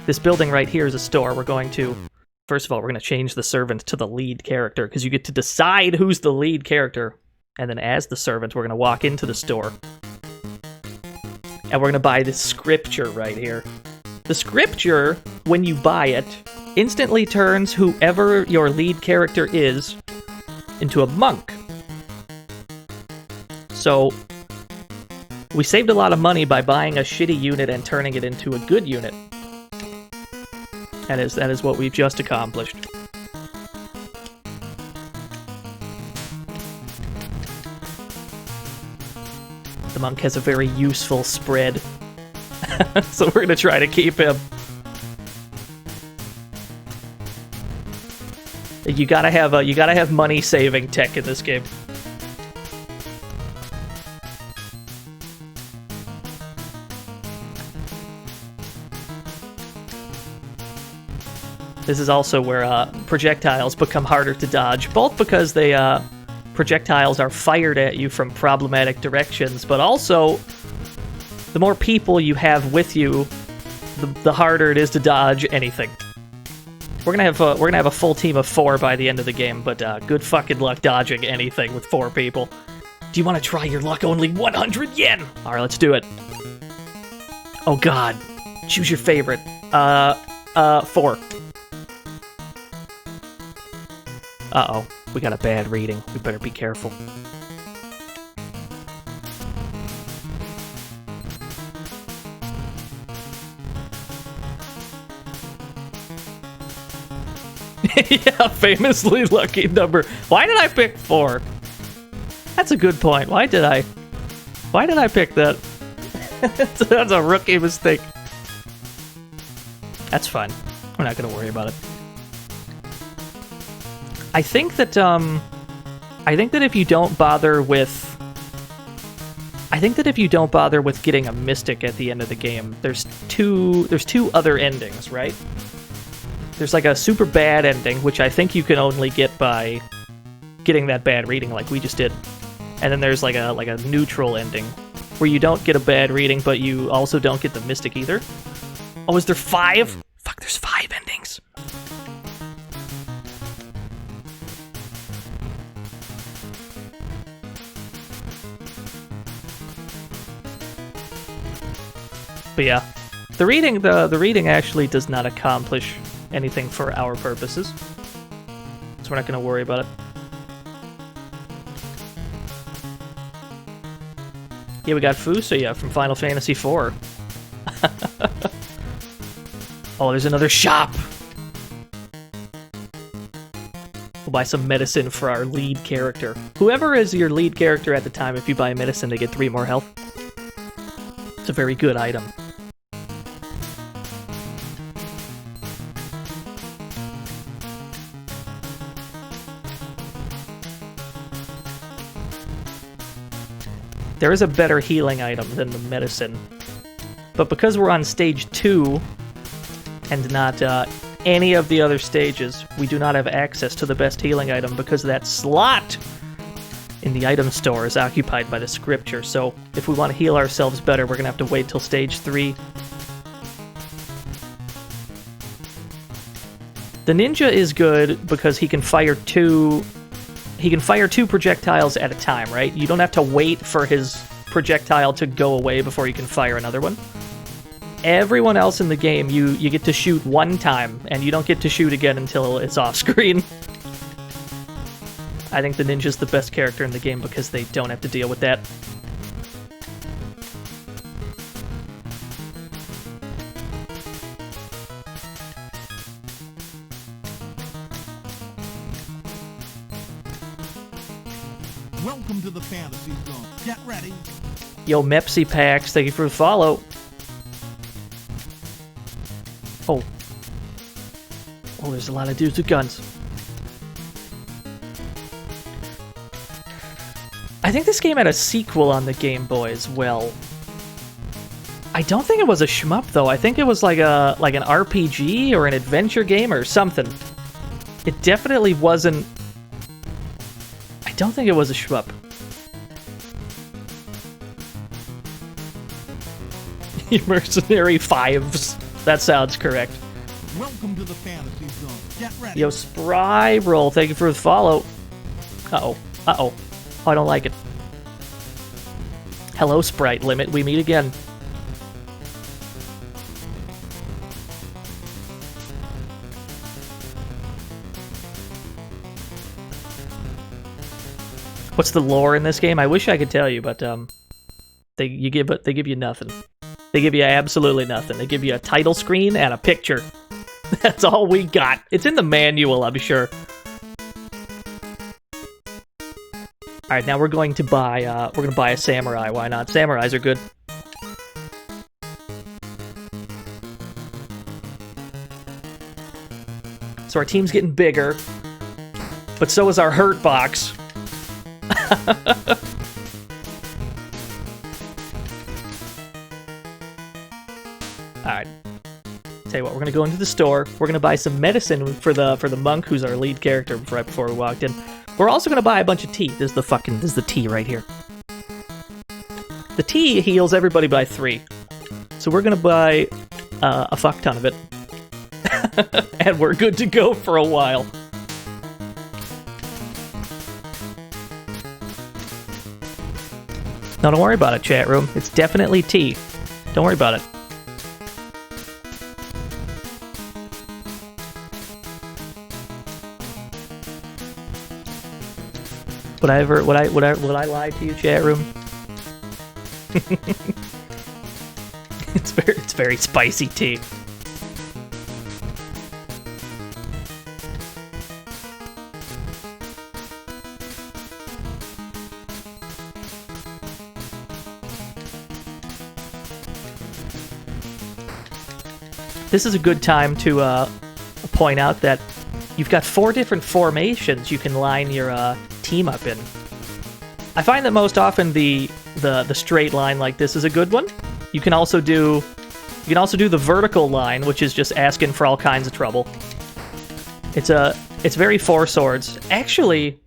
this building right here is a store. First of all, we're going to change the servant to the lead character, because you get to decide who's the lead character. And then as the servant, we're going to walk into the store. And we're going to buy this scripture right here. The scripture, when you buy it, instantly turns whoever your lead character is into a monk. So, we saved a lot of money by buying a shitty unit and turning it into a good unit. That is what we've just accomplished. The monk has a very useful spread, so we're gonna try to keep him. You gotta have money saving tech in this game. This is also where projectiles become harder to dodge, both because projectiles are fired at you from problematic directions, but also the more people you have with you, the harder it is to dodge anything. We're gonna have a full team of 4 by the end of the game, but good fucking luck dodging anything with 4 people. Do you want to try your luck? Only 100 yen. All right, let's do it. Oh God, choose your favorite. 4. Uh-oh, we got a bad reading. We better be careful. Yeah, famously lucky number. Why did I pick 4? That's a good point. Why did I pick that? That's a rookie mistake. That's fine. We're not gonna worry about it. I think that if you don't bother with getting a mystic at the end of the game, there's two other endings, right? There's like a super bad ending, which I think you can only get by getting that bad reading like we just did. And then there's like a neutral ending where you don't get a bad reading, but you also don't get the mystic either. Oh, is there 5? Fuck, there's 5 endings. But yeah, the reading actually does not accomplish anything for our purposes, so we're not going to worry about it. Yeah, we got Fusuya from Final Fantasy IV. Oh, there's another shop! We'll buy some medicine for our lead character. Whoever is your lead character at the time, if you buy medicine, they get 3 more health. It's a very good item. There is a better healing item than the medicine. But because we're on stage 2, and not any of the other stages, we do not have access to the best healing item because that slot in the item store is occupied by the scripture. So if we want to heal ourselves better, we're going to have to wait till stage 3. The ninja is good because he can fire two projectiles at a time, right? You don't have to wait for his projectile to go away before you can fire another one. Everyone else in the game, you get to shoot one time, and you don't get to shoot again until it's off screen. I think the ninja's the best character in the game because they don't have to deal with that. Welcome to the fantasy zone. Get ready. Yo, Mepsi Packs, thank you for the follow. Oh. Oh, there's a lot of dudes with guns. I think this game had a sequel on the Game Boy as well. I don't think it was a shmup though. I think it was like an RPG or an adventure game or something. It definitely wasn't. I don't think it was a shmup. Mercenary 5s. That sounds correct. Welcome to the fantasy zone. Get ready. Yo, Spryroll, thank you for the follow. Uh-oh. Uh-oh. Oh, I don't like it. Hello, Sprite Limit. We meet again. What's the lore in this game? I wish I could tell you, but they give you nothing. They give you absolutely nothing. They give you a title screen and a picture. That's all we got. It's in the manual, I'm sure. All right, now we're going to buy a samurai. Why not? Samurais are good. So our team's getting bigger, but so is our hurt box. Alright. Tell you what, we're gonna go into the store. We're gonna buy some medicine for the monk who's our lead character right before we walked in. We're also gonna buy a bunch of tea. This is the tea right here. The tea heals everybody by 3. So we're gonna buy a fuck ton of it. And we're good to go for a while. No, don't worry about it, chat room. It's definitely tea. Don't worry about it. Would I lie to you, chat room? It's very spicy tea. this is a good time to point out that you've got 4 different formations you can line your team up in. I find that most often the straight line like this is a good one. You can also do the vertical line, which is just asking for all kinds of trouble. It's very 4 swords. Actually,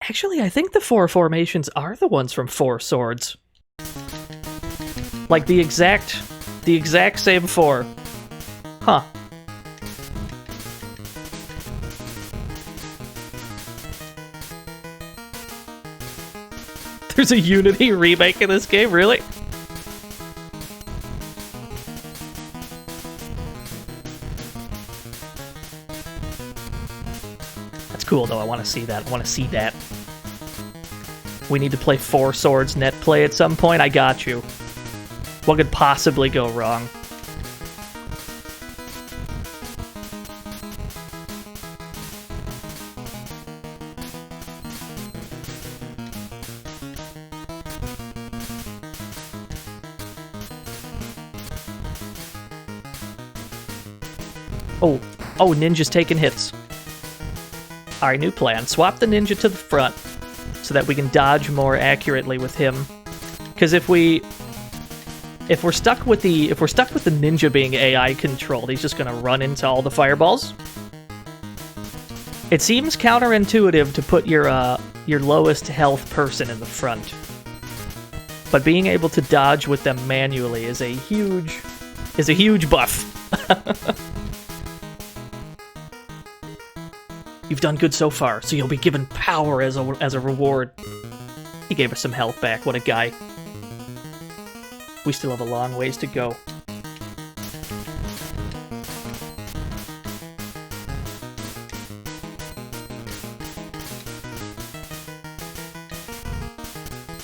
I think the 4 formations are the ones from 4 swords. Like the exact same 4. Huh. There's a Unity remake in this game, really? That's cool, though. I want to see that. I want to see that. We need to play 4 swords net play at some point. I got you. What could possibly go wrong? Oh, Ninja's taking hits. Alright, new plan. Swap the Ninja to the front so that we can dodge more accurately with him. Because if we're stuck with the Ninja being AI controlled, he's just gonna run into all the fireballs. It seems counterintuitive to put your lowest health person in the front. But being able to dodge with them manually is a huge buff. You've done good so far, so you'll be given power as a reward. He gave us some health back, what a guy. We still have a long ways to go.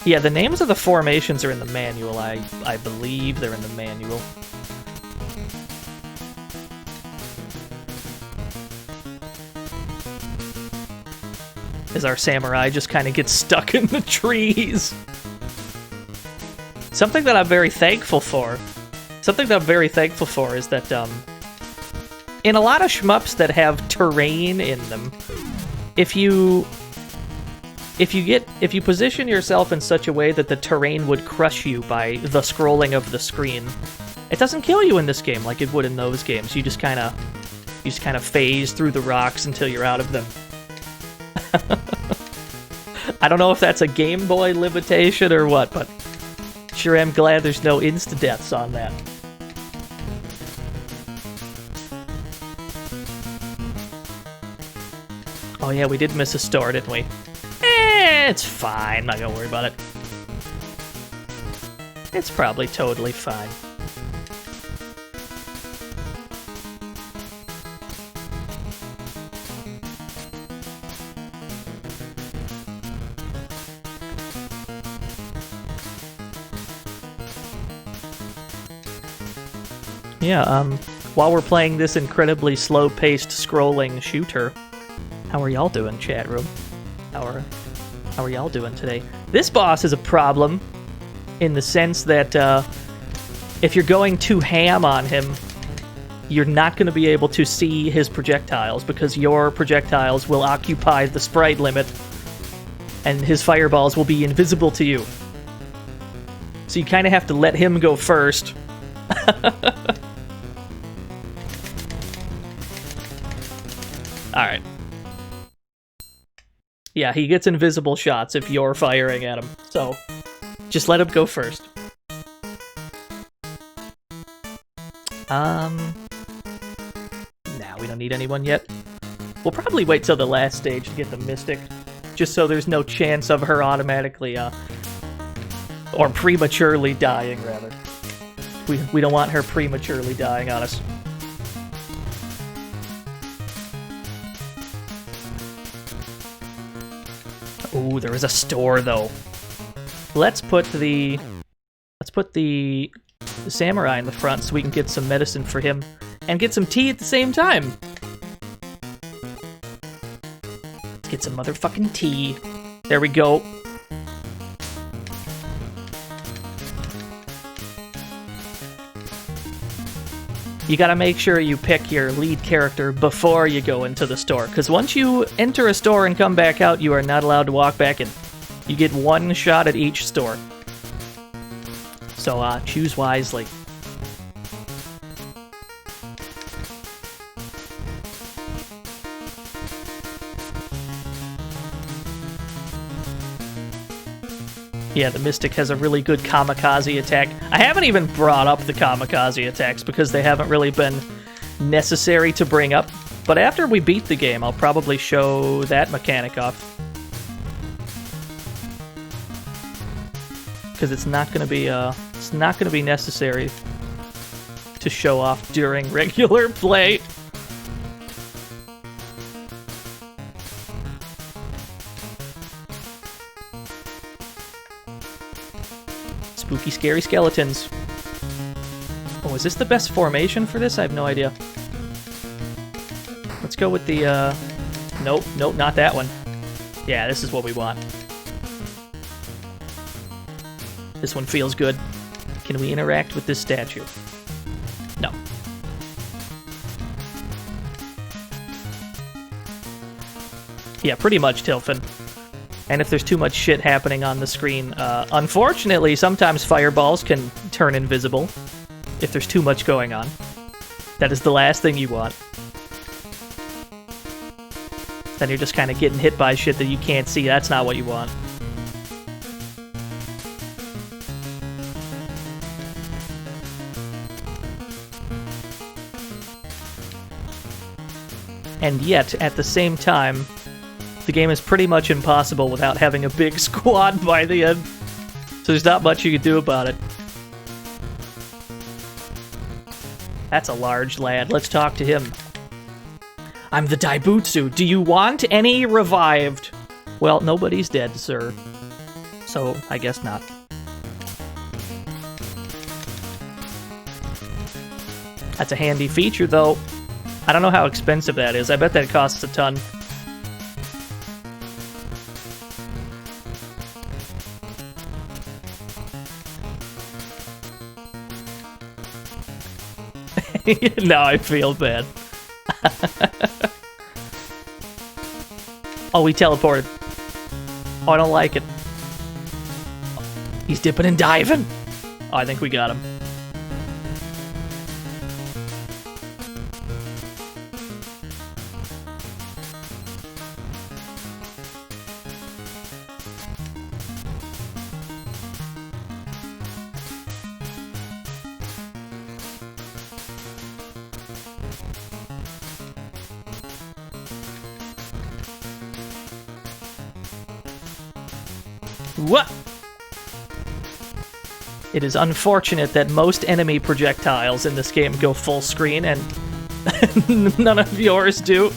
Yeah, the names of the formations are in the manual. I believe they're in the manual. As our samurai just kind of gets stuck in the trees. Something that I'm very thankful for. Is that in a lot of shmups that have terrain in them, if you position yourself in such a way that the terrain would crush you by the scrolling of the screen, it doesn't kill you in this game like it would in those games. You just kind of phase through the rocks until you're out of them. I don't know if that's a Game Boy limitation or what, but sure am glad there's no insta-deaths on that. Oh yeah, we did miss a store, didn't we? It's fine. I'm not gonna worry about it. It's probably totally fine. Yeah, while we're playing this incredibly slow-paced scrolling shooter, how are y'all doing, chat room? How are y'all doing today? This boss is a problem in the sense that if you're going too ham on him, you're not going to be able to see his projectiles because your projectiles will occupy the sprite limit and his fireballs will be invisible to you. So you kind of have to let him go first. Alright. Yeah, he gets invisible shots if you're firing at him, so just let him go first. Nah, we don't need anyone yet. We'll probably wait till the last stage to get the Mystic, just so there's no chance of her automatically, or prematurely dying, rather. We don't want her prematurely dying on us. Ooh, there is a store though. Let's put the samurai in the front so we can get some medicine for him and get some tea at the same time. Let's get some motherfucking tea. There we go. you gotta make sure you pick your lead character before you go into the store, because once you enter a store and come back out, you are not allowed to walk back in. You get one shot at each store. So, choose wisely. Yeah, the Mystic has a really good kamikaze attack. I haven't even brought up the kamikaze attacks because they haven't really been necessary to bring up. But after we beat the game, I'll probably show that mechanic off. Because it's not going to be necessary to show off during regular play. Spooky, scary skeletons. Oh, is this the best formation for this? I have no idea. Let's go with the, Nope, not that one. Yeah, this is what we want. This one feels good. Can we interact with this statue? No. Yeah, pretty much, Tilfin. And if there's too much shit happening on the screen, unfortunately, sometimes fireballs can turn invisible if there's too much going on. That is the last thing you want. Then you're just kind of getting hit by shit that you can't see. That's not what you want. And yet, at the same time, the game is pretty much impossible without having a big squad by the end. So there's not much you can do about it. That's a large lad. Let's talk to him. I'm the Daibutsu. Do you want any revived? Well, nobody's dead, sir. So, I guess not. That's a handy feature, though. I don't know how expensive that is. I bet that costs a ton. Now I feel bad. Oh, we teleported. Oh, I don't like it. He's dipping and diving. Oh, I think we got him. What? It is unfortunate that most enemy projectiles in this game go full screen and none of yours do.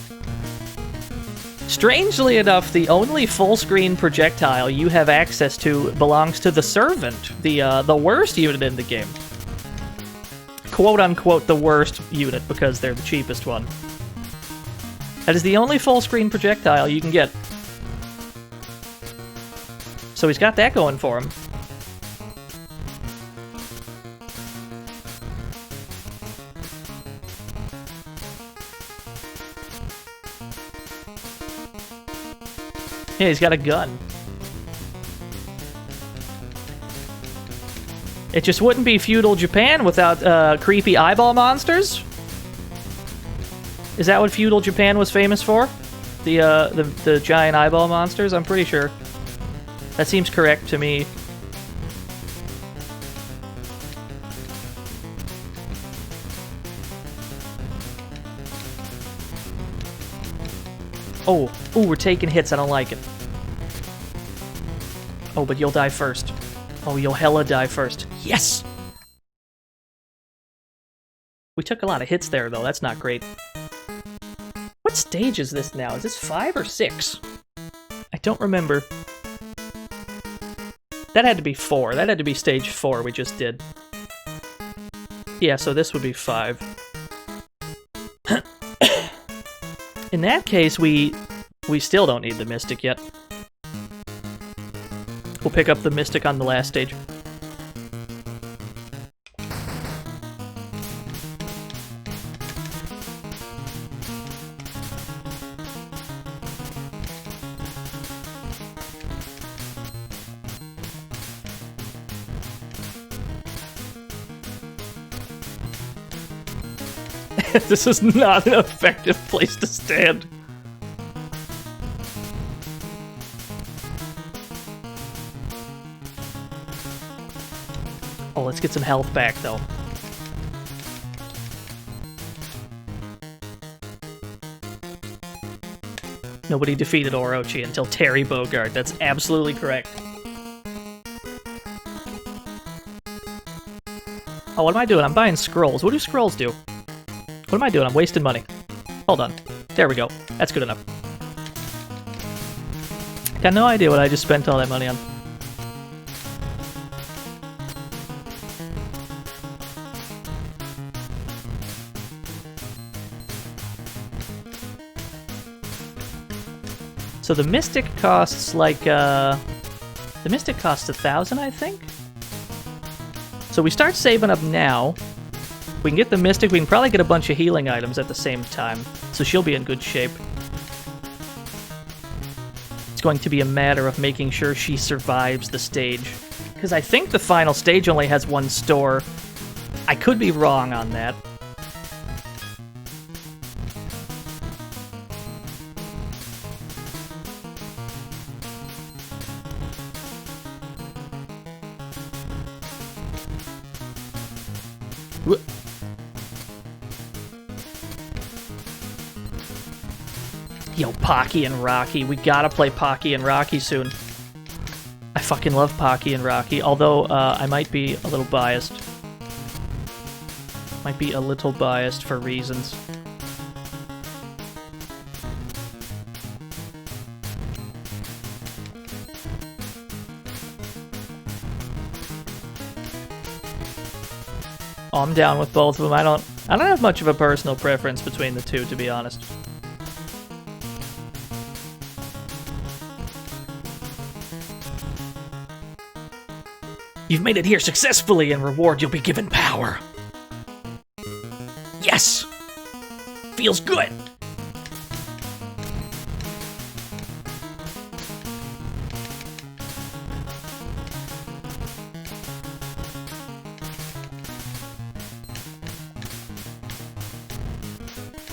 Strangely enough, the only full screen projectile you have access to belongs to the Servant, the worst unit in the game. Quote unquote the worst unit because they're the cheapest one. That is the only full screen projectile you can get. So he's got that going for him. Yeah, he's got a gun. It just wouldn't be feudal Japan without creepy eyeball monsters? Is that what feudal Japan was famous for? The giant eyeball monsters? I'm pretty sure. That seems correct to me. Oh, ooh, we're taking hits. I don't like it. Oh, but you'll die first. Oh, you'll hella die first. Yes! We took a lot of hits there, though. That's not great. What stage is this now? Is this 5 or 6? I don't remember. That had to be 4. That had to be stage 4 we just did. Yeah, so this would be 5. In that case, we still don't need the Mystic yet. We'll pick up the Mystic on the last stage. This is not an effective place to stand. Oh, let's get some health back, though. Nobody defeated Orochi until Terry Bogard. That's absolutely correct. Oh, what am I doing? I'm buying scrolls. What do scrolls do? What am I doing? I'm wasting money. Hold on. There we go. That's good enough. Got no idea what I just spent all that money on. So the Mystic costs like, the Mystic costs 1,000, I think? So we start saving up now. We can get the Mystic, we can probably get a bunch of healing items at the same time. So she'll be in good shape. It's going to be a matter of making sure she survives the stage. Because I think the final stage only has one store. I could be wrong on that. Yo, Pocky and Rocky. We gotta play Pocky and Rocky soon. I fucking love Pocky and Rocky, although I might be a little biased. Might be a little biased for reasons. Oh, I'm down with both of them. I don't have much of a personal preference between the two, to be honest. You've made it here successfully. In reward, you'll be given power. Yes! Feels good!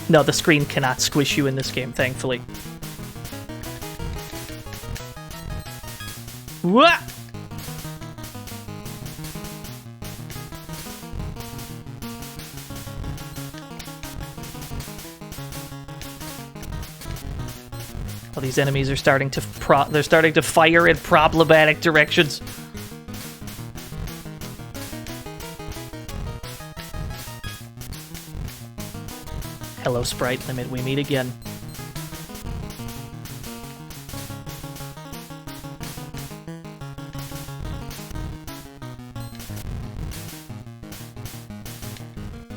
No, the screen cannot squish you in this game, thankfully. What? Well, these enemies are starting to fire in problematic directions. Hello, Sprite Limit. We meet again.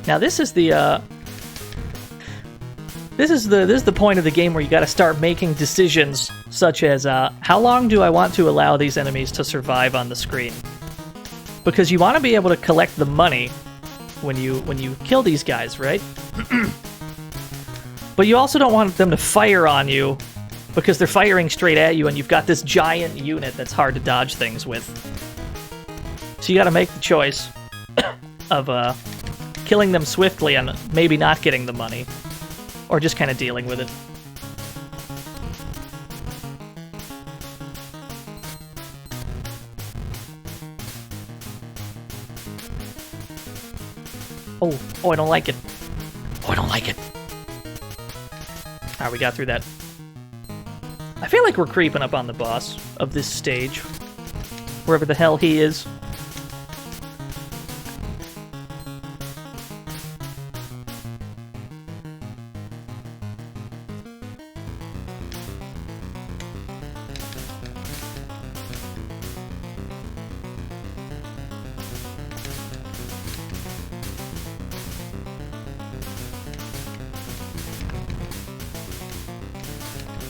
Now this is the This is the point of the game where you got to start making decisions, such as how long do I want to allow these enemies to survive on the screen? Because you want to be able to collect the money when you kill these guys, right? But you also don't want them to fire on you because they're firing straight at you, and you've got this giant unit that's hard to dodge things with. So you got to make the choice of killing them swiftly and maybe not getting the money. Or just kind of dealing with it. Oh, I don't like it. Oh, I don't like it. Alright, we got through that. I feel like we're creeping up on the boss of this stage. Wherever the hell he is.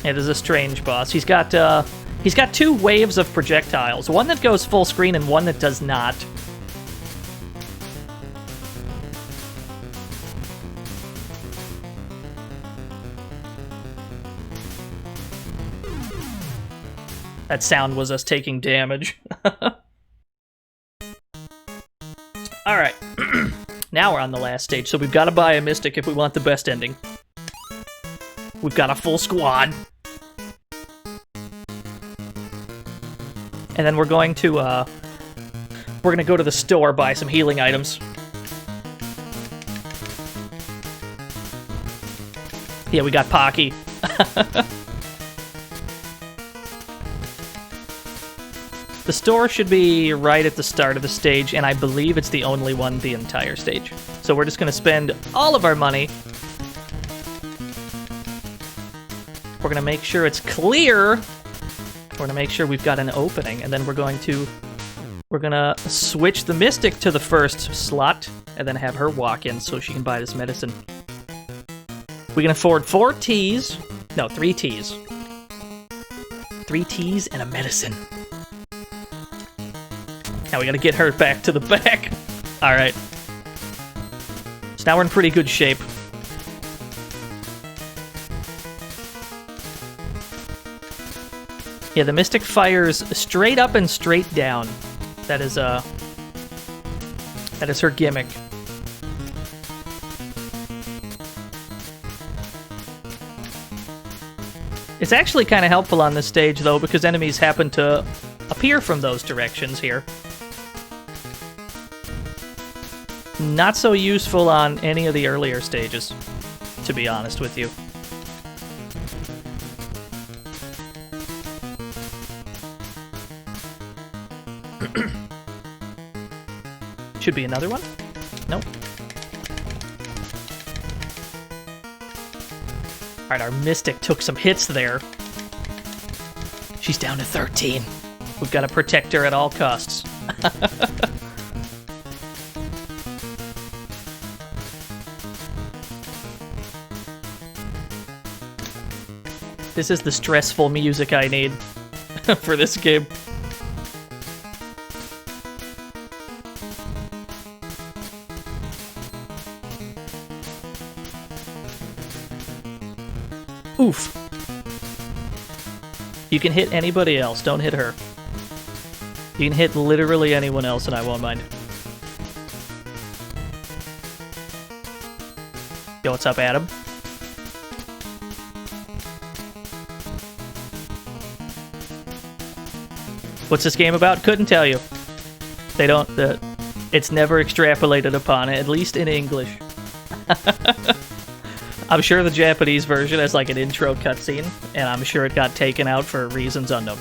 It is a strange boss. He's got two waves of projectiles. One that goes full screen and one that does not. That sound was us taking damage. Alright. Now we're on the last stage, so we've got to buy a Mystic if we want the best ending. We've got a full squad. And then we're going to go to the store, buy some healing items. Yeah, we got Pocky. The store should be right at the start of the stage, and I believe it's the only one the entire stage. So we're just going to spend all of our money. We're going to make sure it's clear. We're going to make sure we've got an opening, and then we're going to switch the Mystic to the first slot, and then have her walk in so she can buy this medicine. We can afford 4 teas. No, 3 teas. 3 teas and a medicine. Now we gotta get her back to the back. Alright. So now we're in pretty good shape. Yeah, the Mystic fires straight up and straight down. That is her gimmick. It's actually kind of helpful on this stage, though, because enemies happen to appear from those directions here. Not so useful on any of the earlier stages, to be honest with you. Should be another one? Nope. Alright, our Mystic took some hits there. She's down to 13. We've got to protect her at all costs. This is the stressful music I need for this game. Oof. You can hit anybody else, don't hit her. You can hit literally anyone else and I won't mind. Yo, what's up, Adam? What's this game about? Couldn't tell you. They don't... it's never extrapolated upon, at least in English. I'm sure the Japanese version has like an intro cutscene, and I'm sure it got taken out for reasons unknown.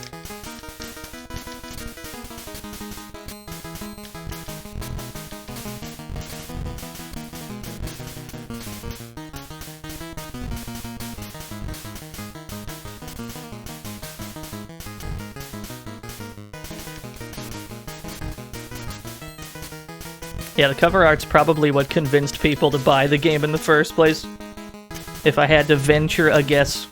Yeah, the cover art's probably what convinced people to buy the game in the first place. If I had to venture a guess.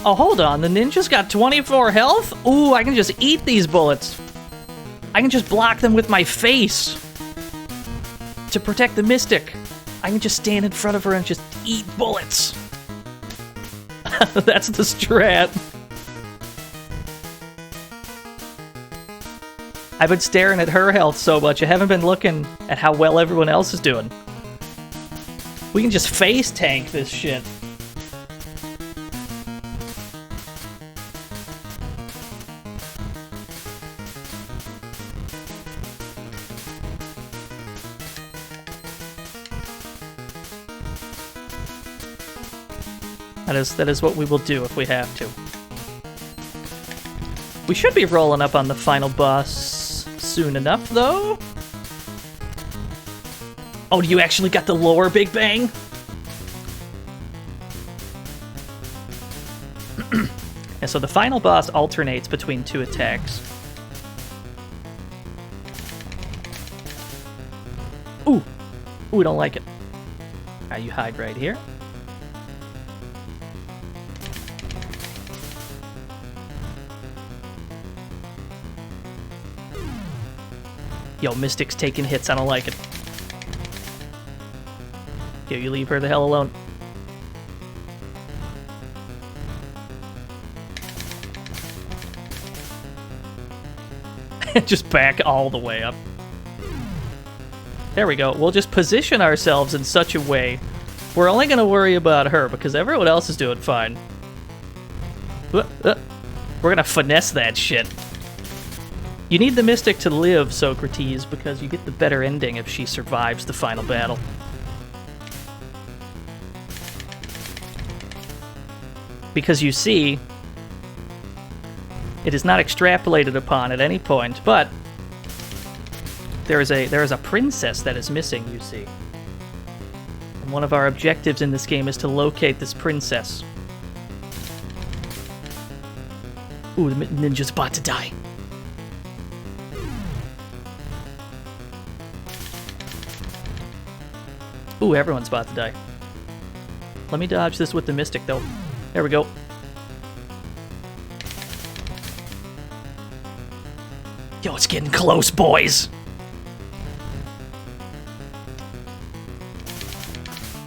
Oh, hold on. The ninja's got 24 health? Ooh, I can just eat these bullets. I can just block them with my face. To protect the Mystic. I can just stand in front of her and just eat bullets. That's the strat. I've been staring at her health so much, I haven't been looking at how well everyone else is doing. We can just face tank this shit. That is what we will do if we have to. We should be rolling up on the final boss soon enough, though. Oh, you actually got the lower Big Bang? And so the final boss alternates between 2 attacks. Ooh! Ooh, I don't like it. Alright, you hide right here. Yo, Mystic's taking hits. I don't like it. Yo, you leave her the hell alone. Just back all the way up. There we go. We'll just position ourselves in such a way we're only going to worry about her because everyone else is doing fine. We're going to finesse that shit. You need the Mystic to live, Socrates, because you get the better ending if she survives the final battle. Because you see, it is not extrapolated upon at any point, but there is a princess that is missing, you see. And one of our objectives in this game is to locate this princess. Ooh, the ninja's about to die. Ooh, everyone's about to die. Let me dodge this with the Mystic, though. There we go. Yo, it's getting close, boys!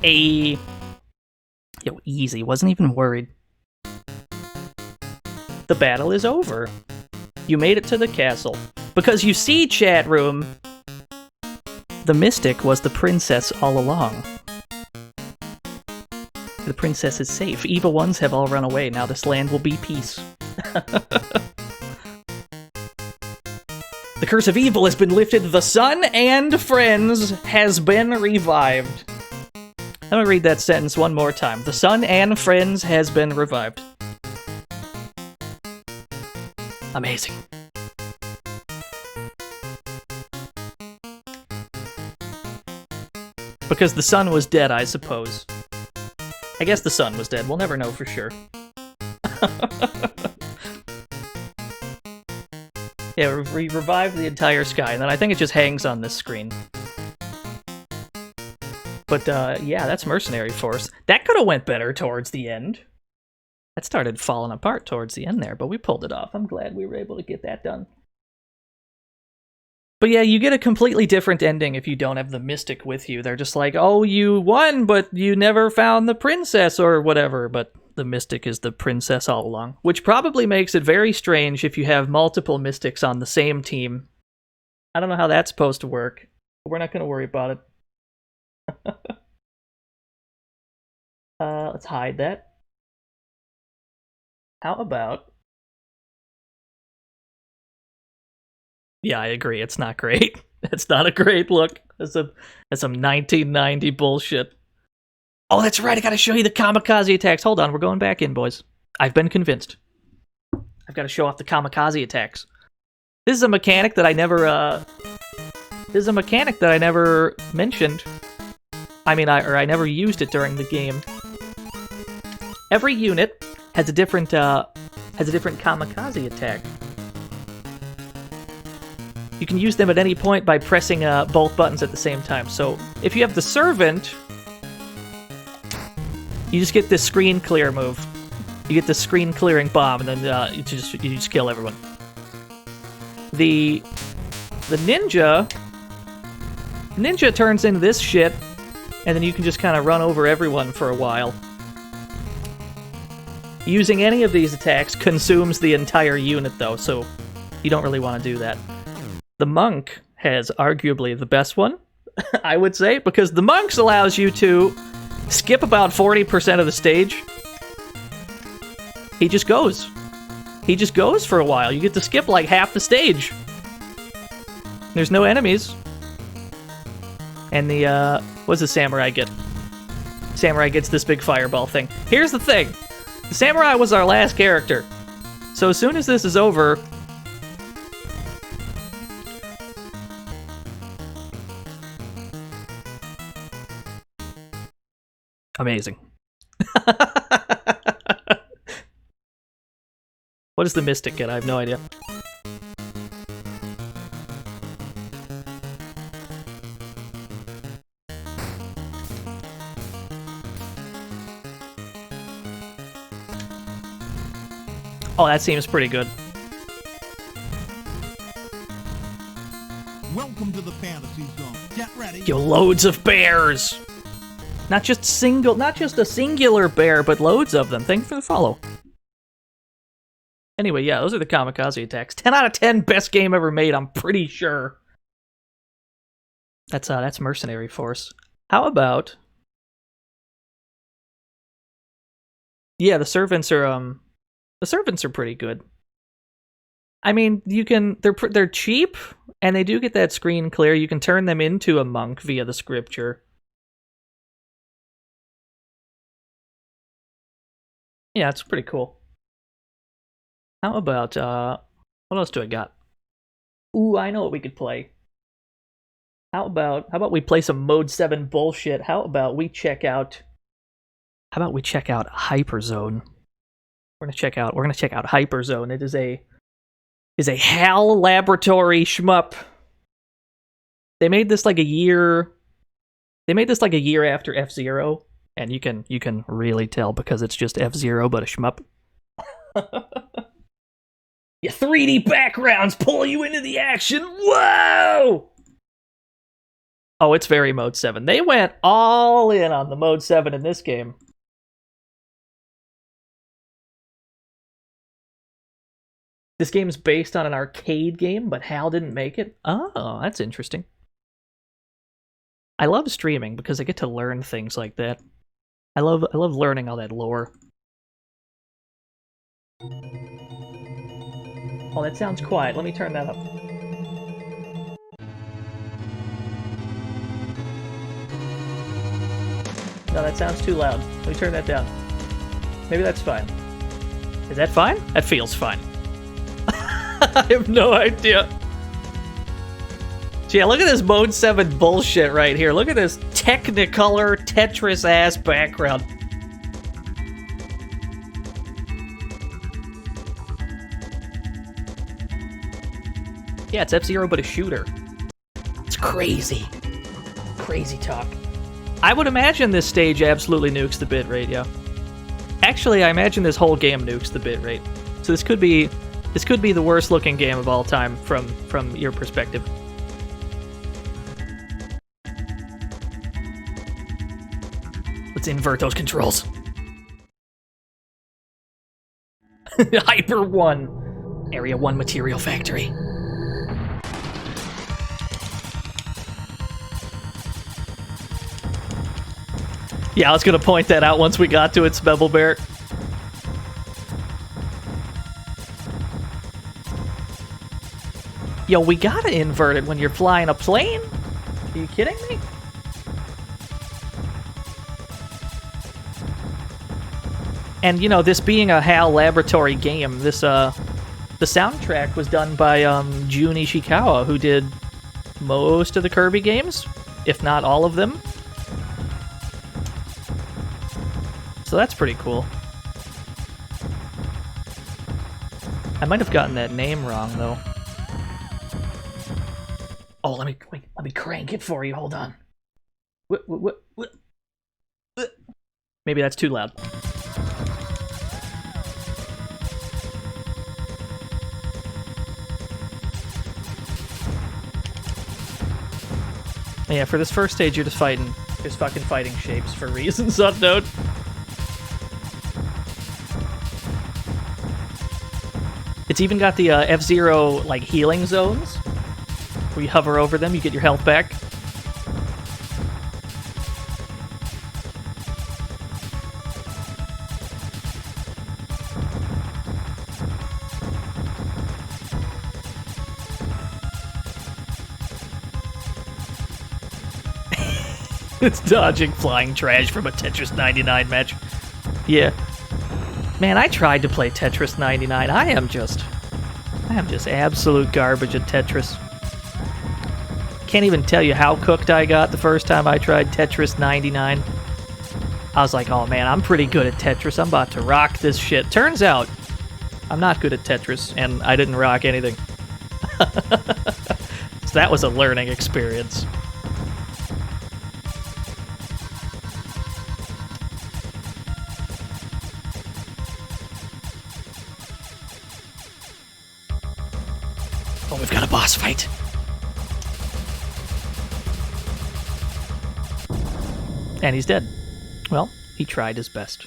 Yo, easy. Wasn't even worried. The battle is over. You made it to the castle. Because you see, chat room, the Mystic was the princess all along. The princess is safe. Evil ones have all run away. Now this land will be peace. The curse of evil has been lifted. The sun and friends has been revived. Let me read that sentence one more time. The sun and friends has been revived. Amazing. Because the sun was dead, I suppose. I guess the sun was dead. We'll never know for sure. Yeah, we revived the entire sky, and then I think it just hangs on this screen. But, yeah, that's Mercenary Force. That could have went better towards the end. That started falling apart towards the end there, but we pulled it off. I'm glad we were able to get that done. But yeah, you get a completely different ending if you don't have the Mystic with you. They're just like, oh, you won, but you never found the princess or whatever. But the Mystic is the princess all along. Which probably makes it very strange if you have multiple Mystics on the same team. I don't know how that's supposed to work. But we're not going to worry about it. Let's hide that. How about... Yeah, I agree. It's not great. It's not a great look. That's some 1990 bullshit. Oh, that's right. I gotta show you the kamikaze attacks. Hold on. We're going back in, boys. I've been convinced. I've got to show off the kamikaze attacks. This is a mechanic that I never, mentioned. I mean, I never used it during the game. Every unit has a different kamikaze attack. You can use them at any point by pressing both buttons at the same time. So if you have the Servant, you just get this screen clear move. You get the screen clearing bomb, and then you just kill everyone. The ninja turns into this shit, and then you can just kind of run over everyone for a while. Using any of these attacks consumes the entire unit, though, so you don't really want to do that. The monk has arguably the best one, I would say, because the monks allows you to skip about 40% of the stage. He just goes. He just goes for a while. You get to skip like half the stage. There's no enemies. And the, what does the samurai get? Samurai gets this big fireball thing. Here's the thing. The samurai was our last character. So as soon as this is over... Amazing. What does the Mystic get? I have no idea. Oh, that seems pretty good. Welcome ready. Yo, loads of bears! Not just a singular bear, but loads of them. Thank you for the follow. Anyway, yeah, those are the kamikaze attacks. 10 out of 10, best game ever made, I'm pretty sure. That's Mercenary Force. How about... Yeah, the servants are pretty good. I mean, they're cheap, and they do get that screen clear. You can turn them into a monk via the scripture. Yeah, it's pretty cool. How about, what else do I got? Ooh, I know what we could play. How about we play some Mode 7 bullshit? How about we check out HyperZone? We're gonna check out HyperZone. It is a HAL laboratory shmup. They made this like a year after F-Zero, and you can really tell because it's just F-Zero but a shmup. Your 3D backgrounds pull you into the action. Whoa! Oh, it's very Mode 7. They went all in on the Mode 7 in this game. This game's based on an arcade game, but HAL didn't make it. Oh, that's interesting. I love streaming because I get to learn things like that. I love learning all that lore. Oh, that sounds quiet. Let me turn that up. No, that sounds too loud. Let me turn that down. Maybe that's fine. Is that fine? That feels fine. I have no idea. So yeah, look at this Mode 7 bullshit right here. Look at this Technicolor Tetris-ass background. Yeah, it's F-Zero but a shooter. It's crazy. Crazy talk. I would imagine this stage absolutely nukes the bitrate, yeah. Actually, I imagine this whole game nukes the bitrate. So this could be the worst looking game of all time from your perspective. Let's invert those controls. Hyper 1. Area 1 Material Factory. Yeah, I was gonna point that out once we got to it, Bear. Yo, we gotta invert it when you're flying a plane? Are you kidding me? And, you know, this being a HAL laboratory game, the soundtrack was done by Jun Ishikawa, who did most of the Kirby games, if not all of them. So that's pretty cool. I might have gotten that name wrong, though. Oh, let me crank it for you. Hold on. What? Maybe that's too loud. Yeah, for this first stage, you're just fucking fighting shapes for reasons unknown. It's even got the F-Zero, like, healing zones. Where you hover over them, you get your health back. It's dodging flying trash from a Tetris 99 match. Yeah. Man, I tried to play Tetris 99. I am just absolute garbage at Tetris. Can't even tell you how cooked I got the first time I tried Tetris 99. I was like, oh man, I'm pretty good at Tetris. I'm about to rock this shit. Turns out, I'm not good at Tetris, and I didn't rock anything. So that was a learning experience. Oh, we've got a boss fight. And he's dead. Well, he tried his best.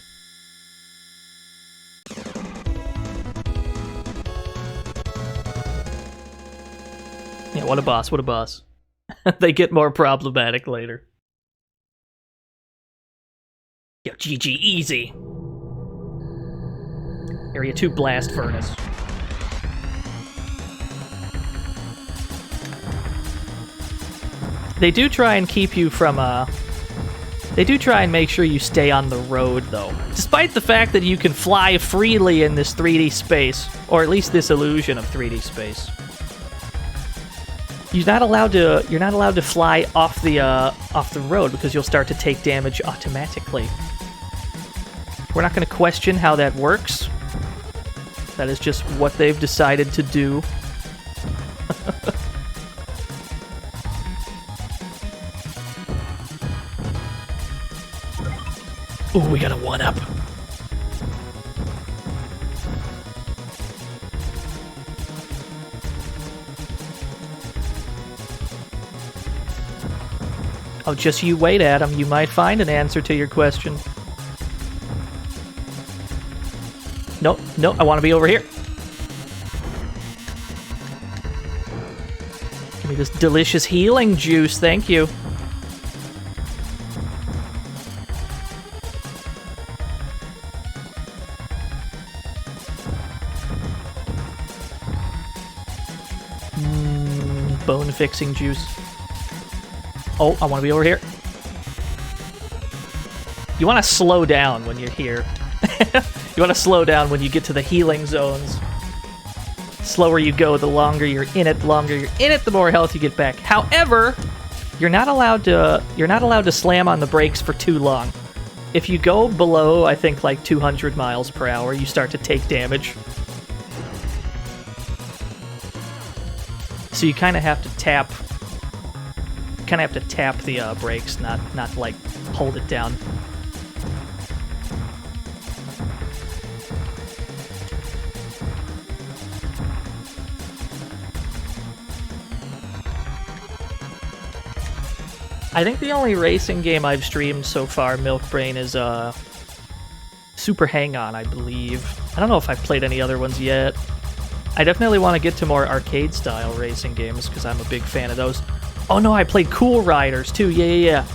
Yeah, what a boss, what a boss. They get more problematic later. Yo, GG, easy. Area 2 blast furnace. They do try and keep you from, they do try and make sure you stay on the road, though. Despite the fact that you can fly freely in this 3D space, or at least this illusion of 3D space. You're not allowed to fly off the road because you'll start to take damage automatically. We're not going to question how that works. That is just what they've decided to do. Ooh, we got a 1-up. Oh, just you wait, Adam. You might find an answer to your question. No, no, I want to be over here. Give me this delicious healing juice, thank you. Bone-fixing juice. Oh, I want to be over here. You want to slow down when you're here. You want to slow down when you get to the healing zones. Slower you go, the longer you're in it. The longer you're in it, the more health you get back. However, you're not allowed to slam on the brakes for too long. If you go below, I think, like 200 miles per hour, you start to take damage. So you kind of have to tap. The brakes, not like hold it down. I think the only racing game I've streamed so far, Milkbrain, is Super Hang-On, I believe. I don't know if I've played any other ones yet. I definitely want to get to more arcade-style racing games, because I'm a big fan of those. Oh no, I played Cool Riders, too. Yeah.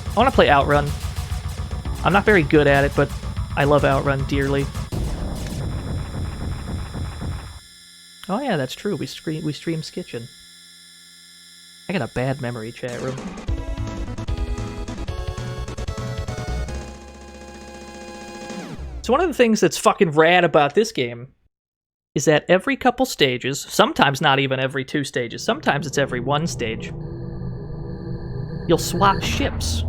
I want to play Outrun. I'm not very good at it, but I love Outrun dearly. Oh yeah, that's true. We stream Skitchin'. I got a bad memory, chat room. So one of the things that's fucking rad about this game is that every couple stages, sometimes not even every 2 stages, sometimes it's every 1 stage, you'll swap ships.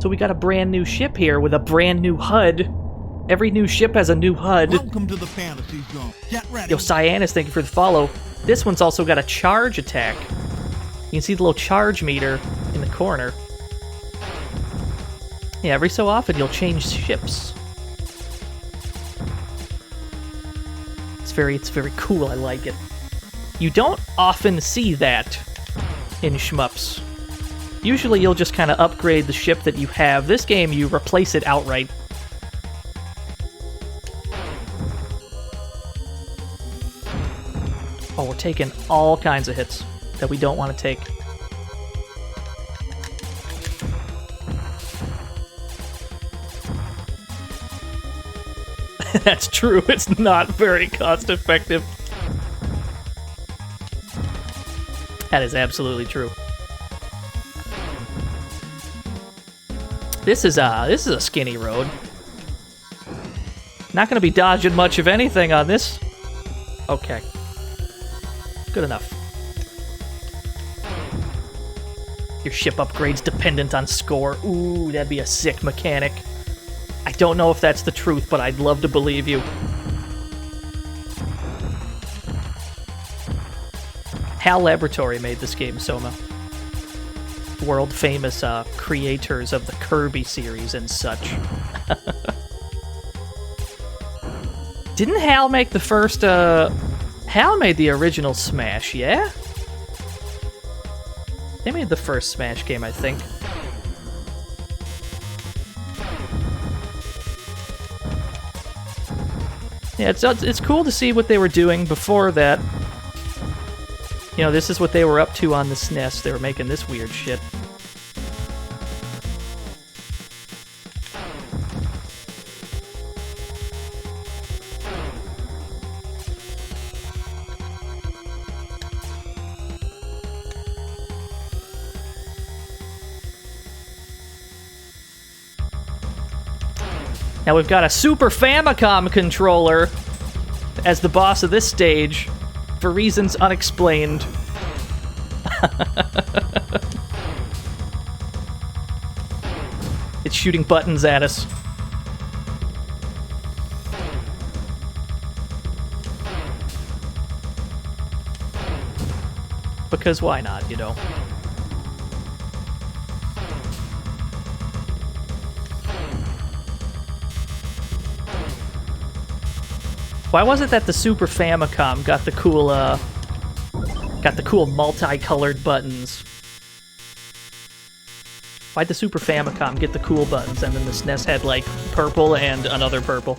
So we got a brand new ship here with a brand new HUD. Every new ship has a new HUD. Welcome to the fantasy zone. Get ready. Yo, Cyanus, thank you for the follow. This one's also got a charge attack. You can see the little charge meter in the corner. Yeah, every so often you'll change ships. It's very cool, I like it. You don't often see that in shmups. Usually you'll just kind of upgrade the ship that you have. This game, you replace it outright. Oh, we're taking all kinds of hits that we don't want to take. That's true, it's not very cost-effective. That is absolutely true. This is a skinny road. Not gonna be dodging much of anything on this. Okay. Good enough. Your ship upgrade's dependent on score. Ooh, that'd be a sick mechanic. I don't know if that's the truth, but I'd love to believe you. HAL Laboratory made this game, Soma. World-famous creators of the Kirby series and such. Didn't HAL make the first, HAL made the original Smash, yeah? They made the first Smash game, I think. Yeah, it's cool to see what they were doing before that. You know, this is what they were up to on the SNES. They were making this weird shit. Now we've got a Super Famicom controller as the boss of this stage, for reasons unexplained. It's shooting buttons at us. Because why not, you know? Why was it that the Super Famicom got the cool multicolored buttons? Why'd the Super Famicom get the cool buttons and then the SNES had like purple and another purple?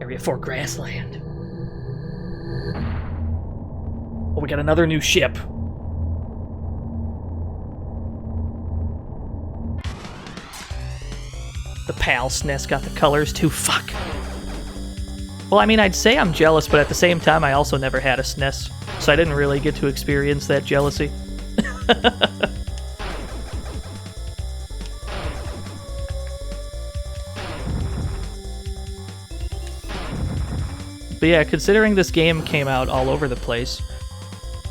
Area 4 Grassland. Oh, we got another new ship. The PAL SNES got the colors too. Fuck. Well, I mean, I'd say I'm jealous, but at the same time, I also never had a SNES, so I didn't really get to experience that jealousy. But yeah, considering this game came out all over the place,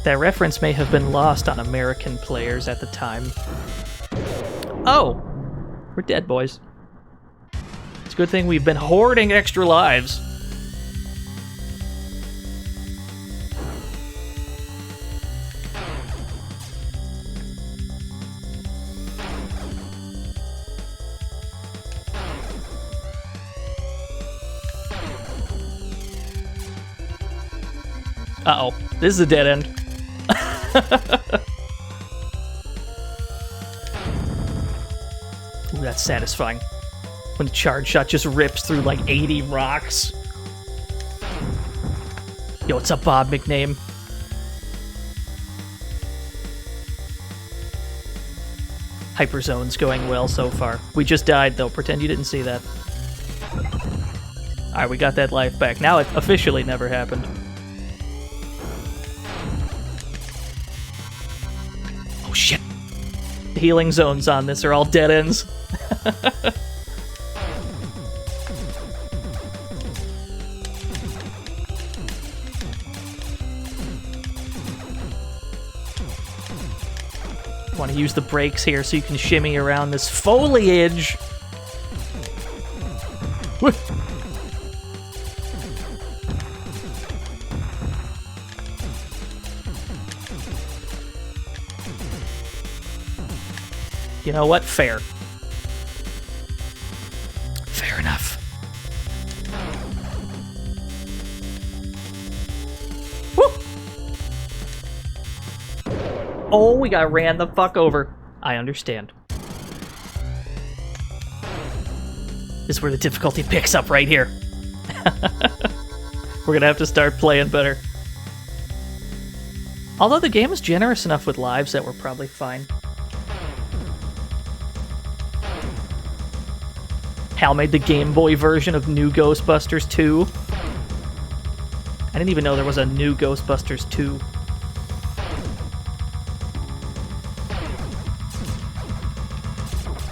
that reference may have been lost on American players at the time. Oh! We're dead, boys. It's a good thing we've been hoarding extra lives. Uh-oh. This is a dead end. Ooh, that's satisfying. When the charge shot just rips through like 80 rocks. Yo, what's up, Bob McName? HyperZone's going well so far. We just died, though. Pretend you didn't see that. Alright, we got that life back. Now it officially never happened. Oh, shit. The healing zones on this are all dead ends. Want to use the brakes here so you can shimmy around this foliage. Woo. You know what? Fair. Fair enough. Woo! Oh, we got ran the fuck over. I understand. This is where the difficulty picks up right here. We're gonna have to start playing better. Although the game is generous enough with lives that we're probably fine. Hal made the Game Boy version of New Ghostbusters 2. I didn't even know there was a New Ghostbusters 2.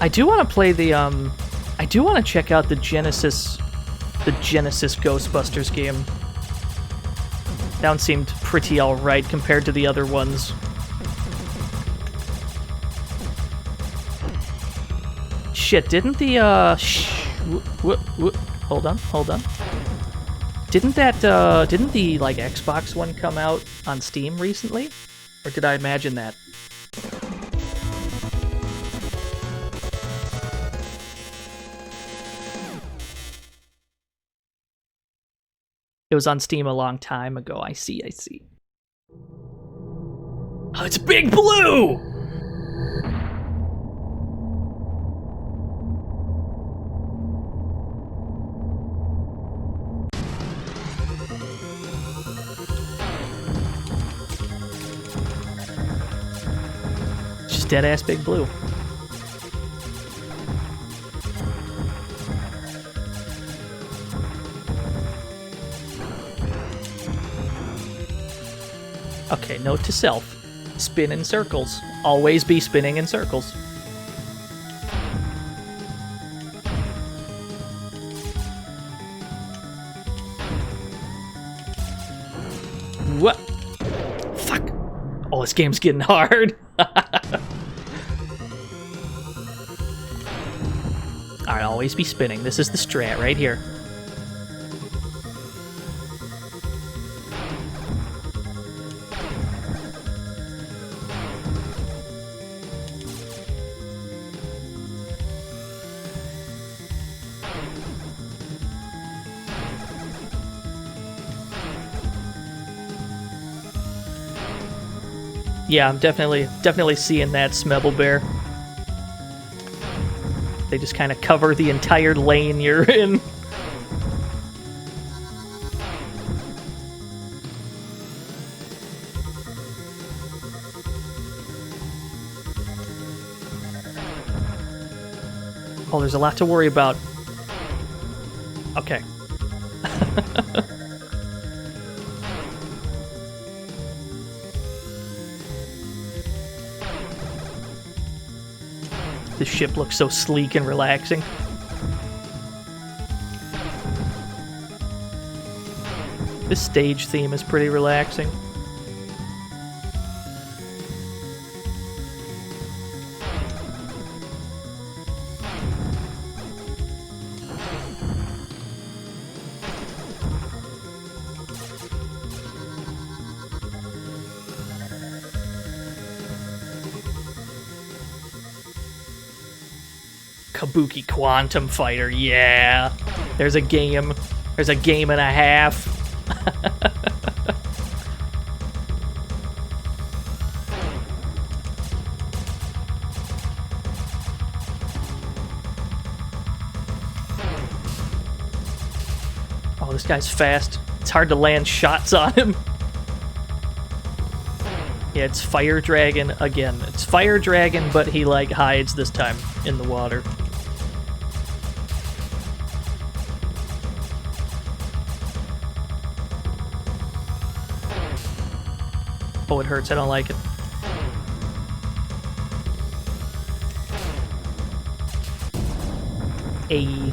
I do want to play the, I do want to check out the Genesis Ghostbusters game. That one seemed pretty alright compared to the other ones. Shit, didn't the, hold on. Didn't the, like, Xbox one come out on Steam recently? Or did I imagine that? It was on Steam a long time ago. I see. Oh, it's Big Blue! Just dead-ass Big Blue. Okay, note to self. Spin in circles. Always be spinning in circles. What? Fuck. Oh, this game's getting hard. Alright, always be spinning. This is the strat right here. Yeah, I'm definitely seeing that, Smebble Bear. They just kind of cover the entire lane you're in. Oh, there's a lot to worry about. Okay. This ship looks so sleek and relaxing. This stage theme is pretty relaxing. Kabuki Quantum Fighter, yeah. There's a game. There's a game and a half. Oh, this guy's fast. It's hard to land shots on him. Yeah, it's Fire Dragon again. It's Fire Dragon, but he, like, hides this time in the water. Oh, it hurts. I don't like it. Ayy.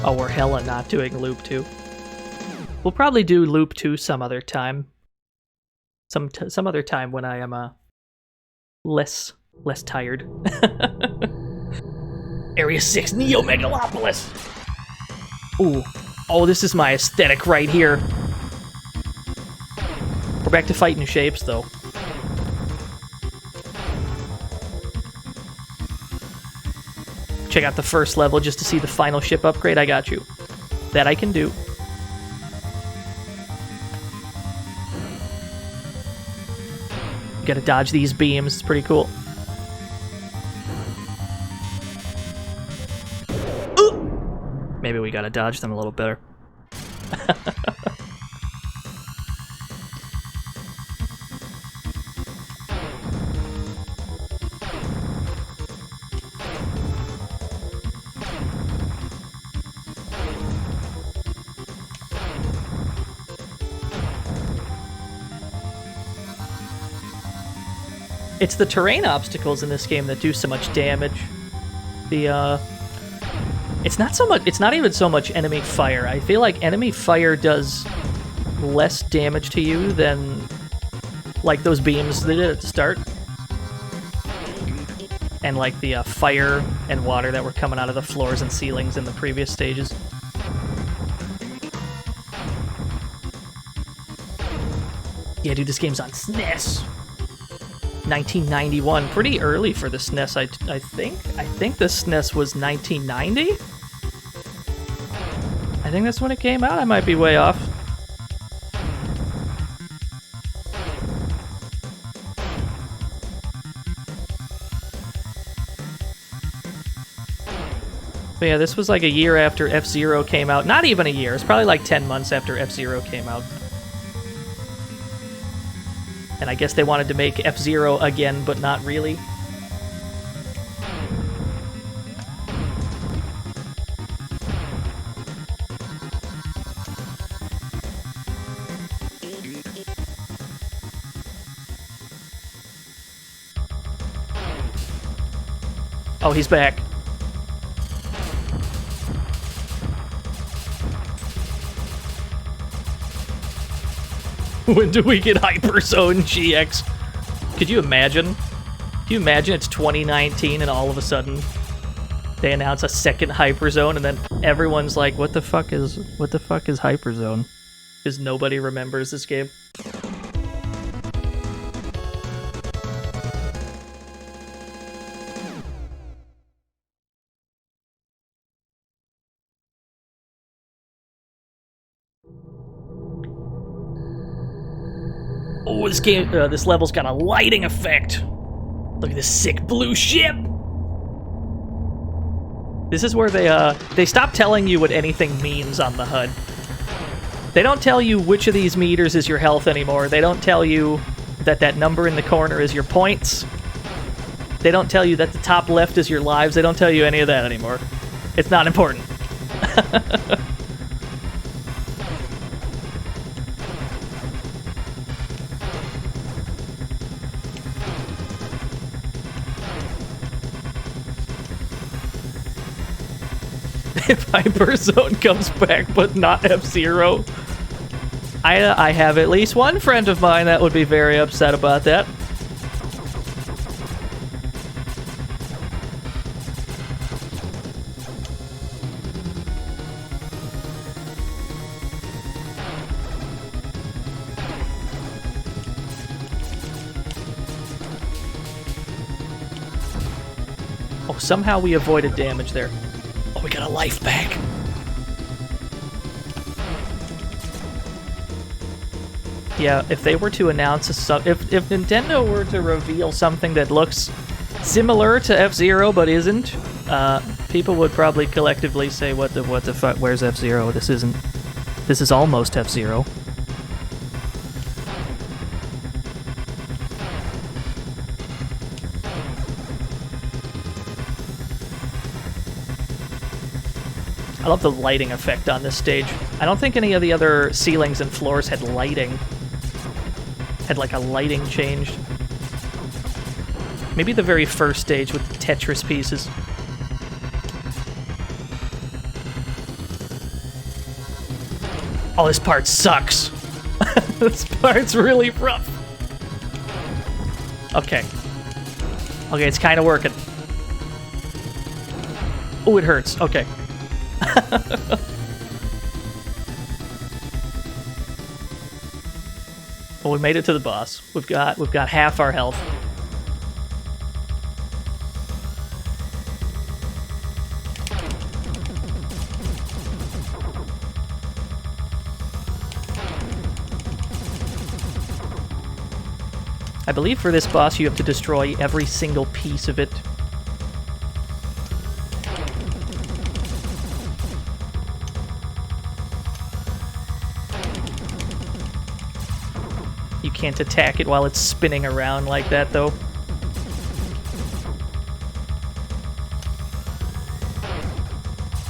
Oh, we're hella not doing Loop 2. We'll probably do Loop 2 some other time. Some other time when I am less tired. Area 6 Neo Megalopolis. Ooh. Oh, this is my aesthetic right here. We're back to fighting shapes though. Check out the first level just to see the final ship upgrade. I got you. That I can do. You gotta dodge these beams. It's pretty cool. Ooh! Maybe we gotta dodge them a little better. It's the terrain obstacles in this game that do so much damage. It's not even so much enemy fire. I feel like enemy fire does less damage to you than like those beams they did at the start. And like the fire and water that were coming out of the floors and ceilings in the previous stages. Yeah, dude, this game's on SNES. 1991, pretty early for the SNES, I think. I think the SNES was 1990? I think that's when it came out. I might be way off. But yeah, this was like a year after F-Zero came out. Not even a year. It's probably like 10 months after F-Zero came out. And I guess they wanted to make F-Zero again, but not really. Oh, he's back. When do we get HyperZone GX? Could you imagine? Can you imagine it's 2019 and all of a sudden they announce a second HyperZone and then everyone's like, what the fuck is HyperZone? Because nobody remembers this game. Oh, this level's got a lighting effect. Look at this sick blue ship. This is where they stop telling you what anything means on the HUD. They don't tell you which of these meters is your health anymore. They don't tell you that that number in the corner is your points. They don't tell you that the top left is your lives. They don't tell you any of that anymore. It's not important. If HyperZone comes back, but not F-Zero, I have at least one friend of mine that would be very upset about that. Oh, somehow we avoided damage there. We got a life back. Yeah, if they were to announce if Nintendo were to reveal something that looks similar to F-Zero but isn't, people would probably collectively say, "What the fuck? Where's F-Zero? This is almost F-Zero." I love the lighting effect on this stage. I don't think any of the other ceilings and floors had lighting. Had like a lighting changed. Maybe the very first stage with the Tetris pieces. Oh, this part sucks. This part's really rough. Okay. Okay, it's kind of working. Oh, it hurts. Okay. Well, we made it to the boss. We've got half our health. I believe for this boss you have to destroy every single piece of it. You can't attack it while it's spinning around like that, though.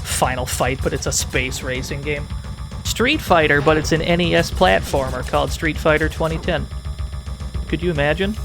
Final Fight, but it's a space racing game. Street Fighter, but it's an NES platformer called Street Fighter 2010. Could you imagine?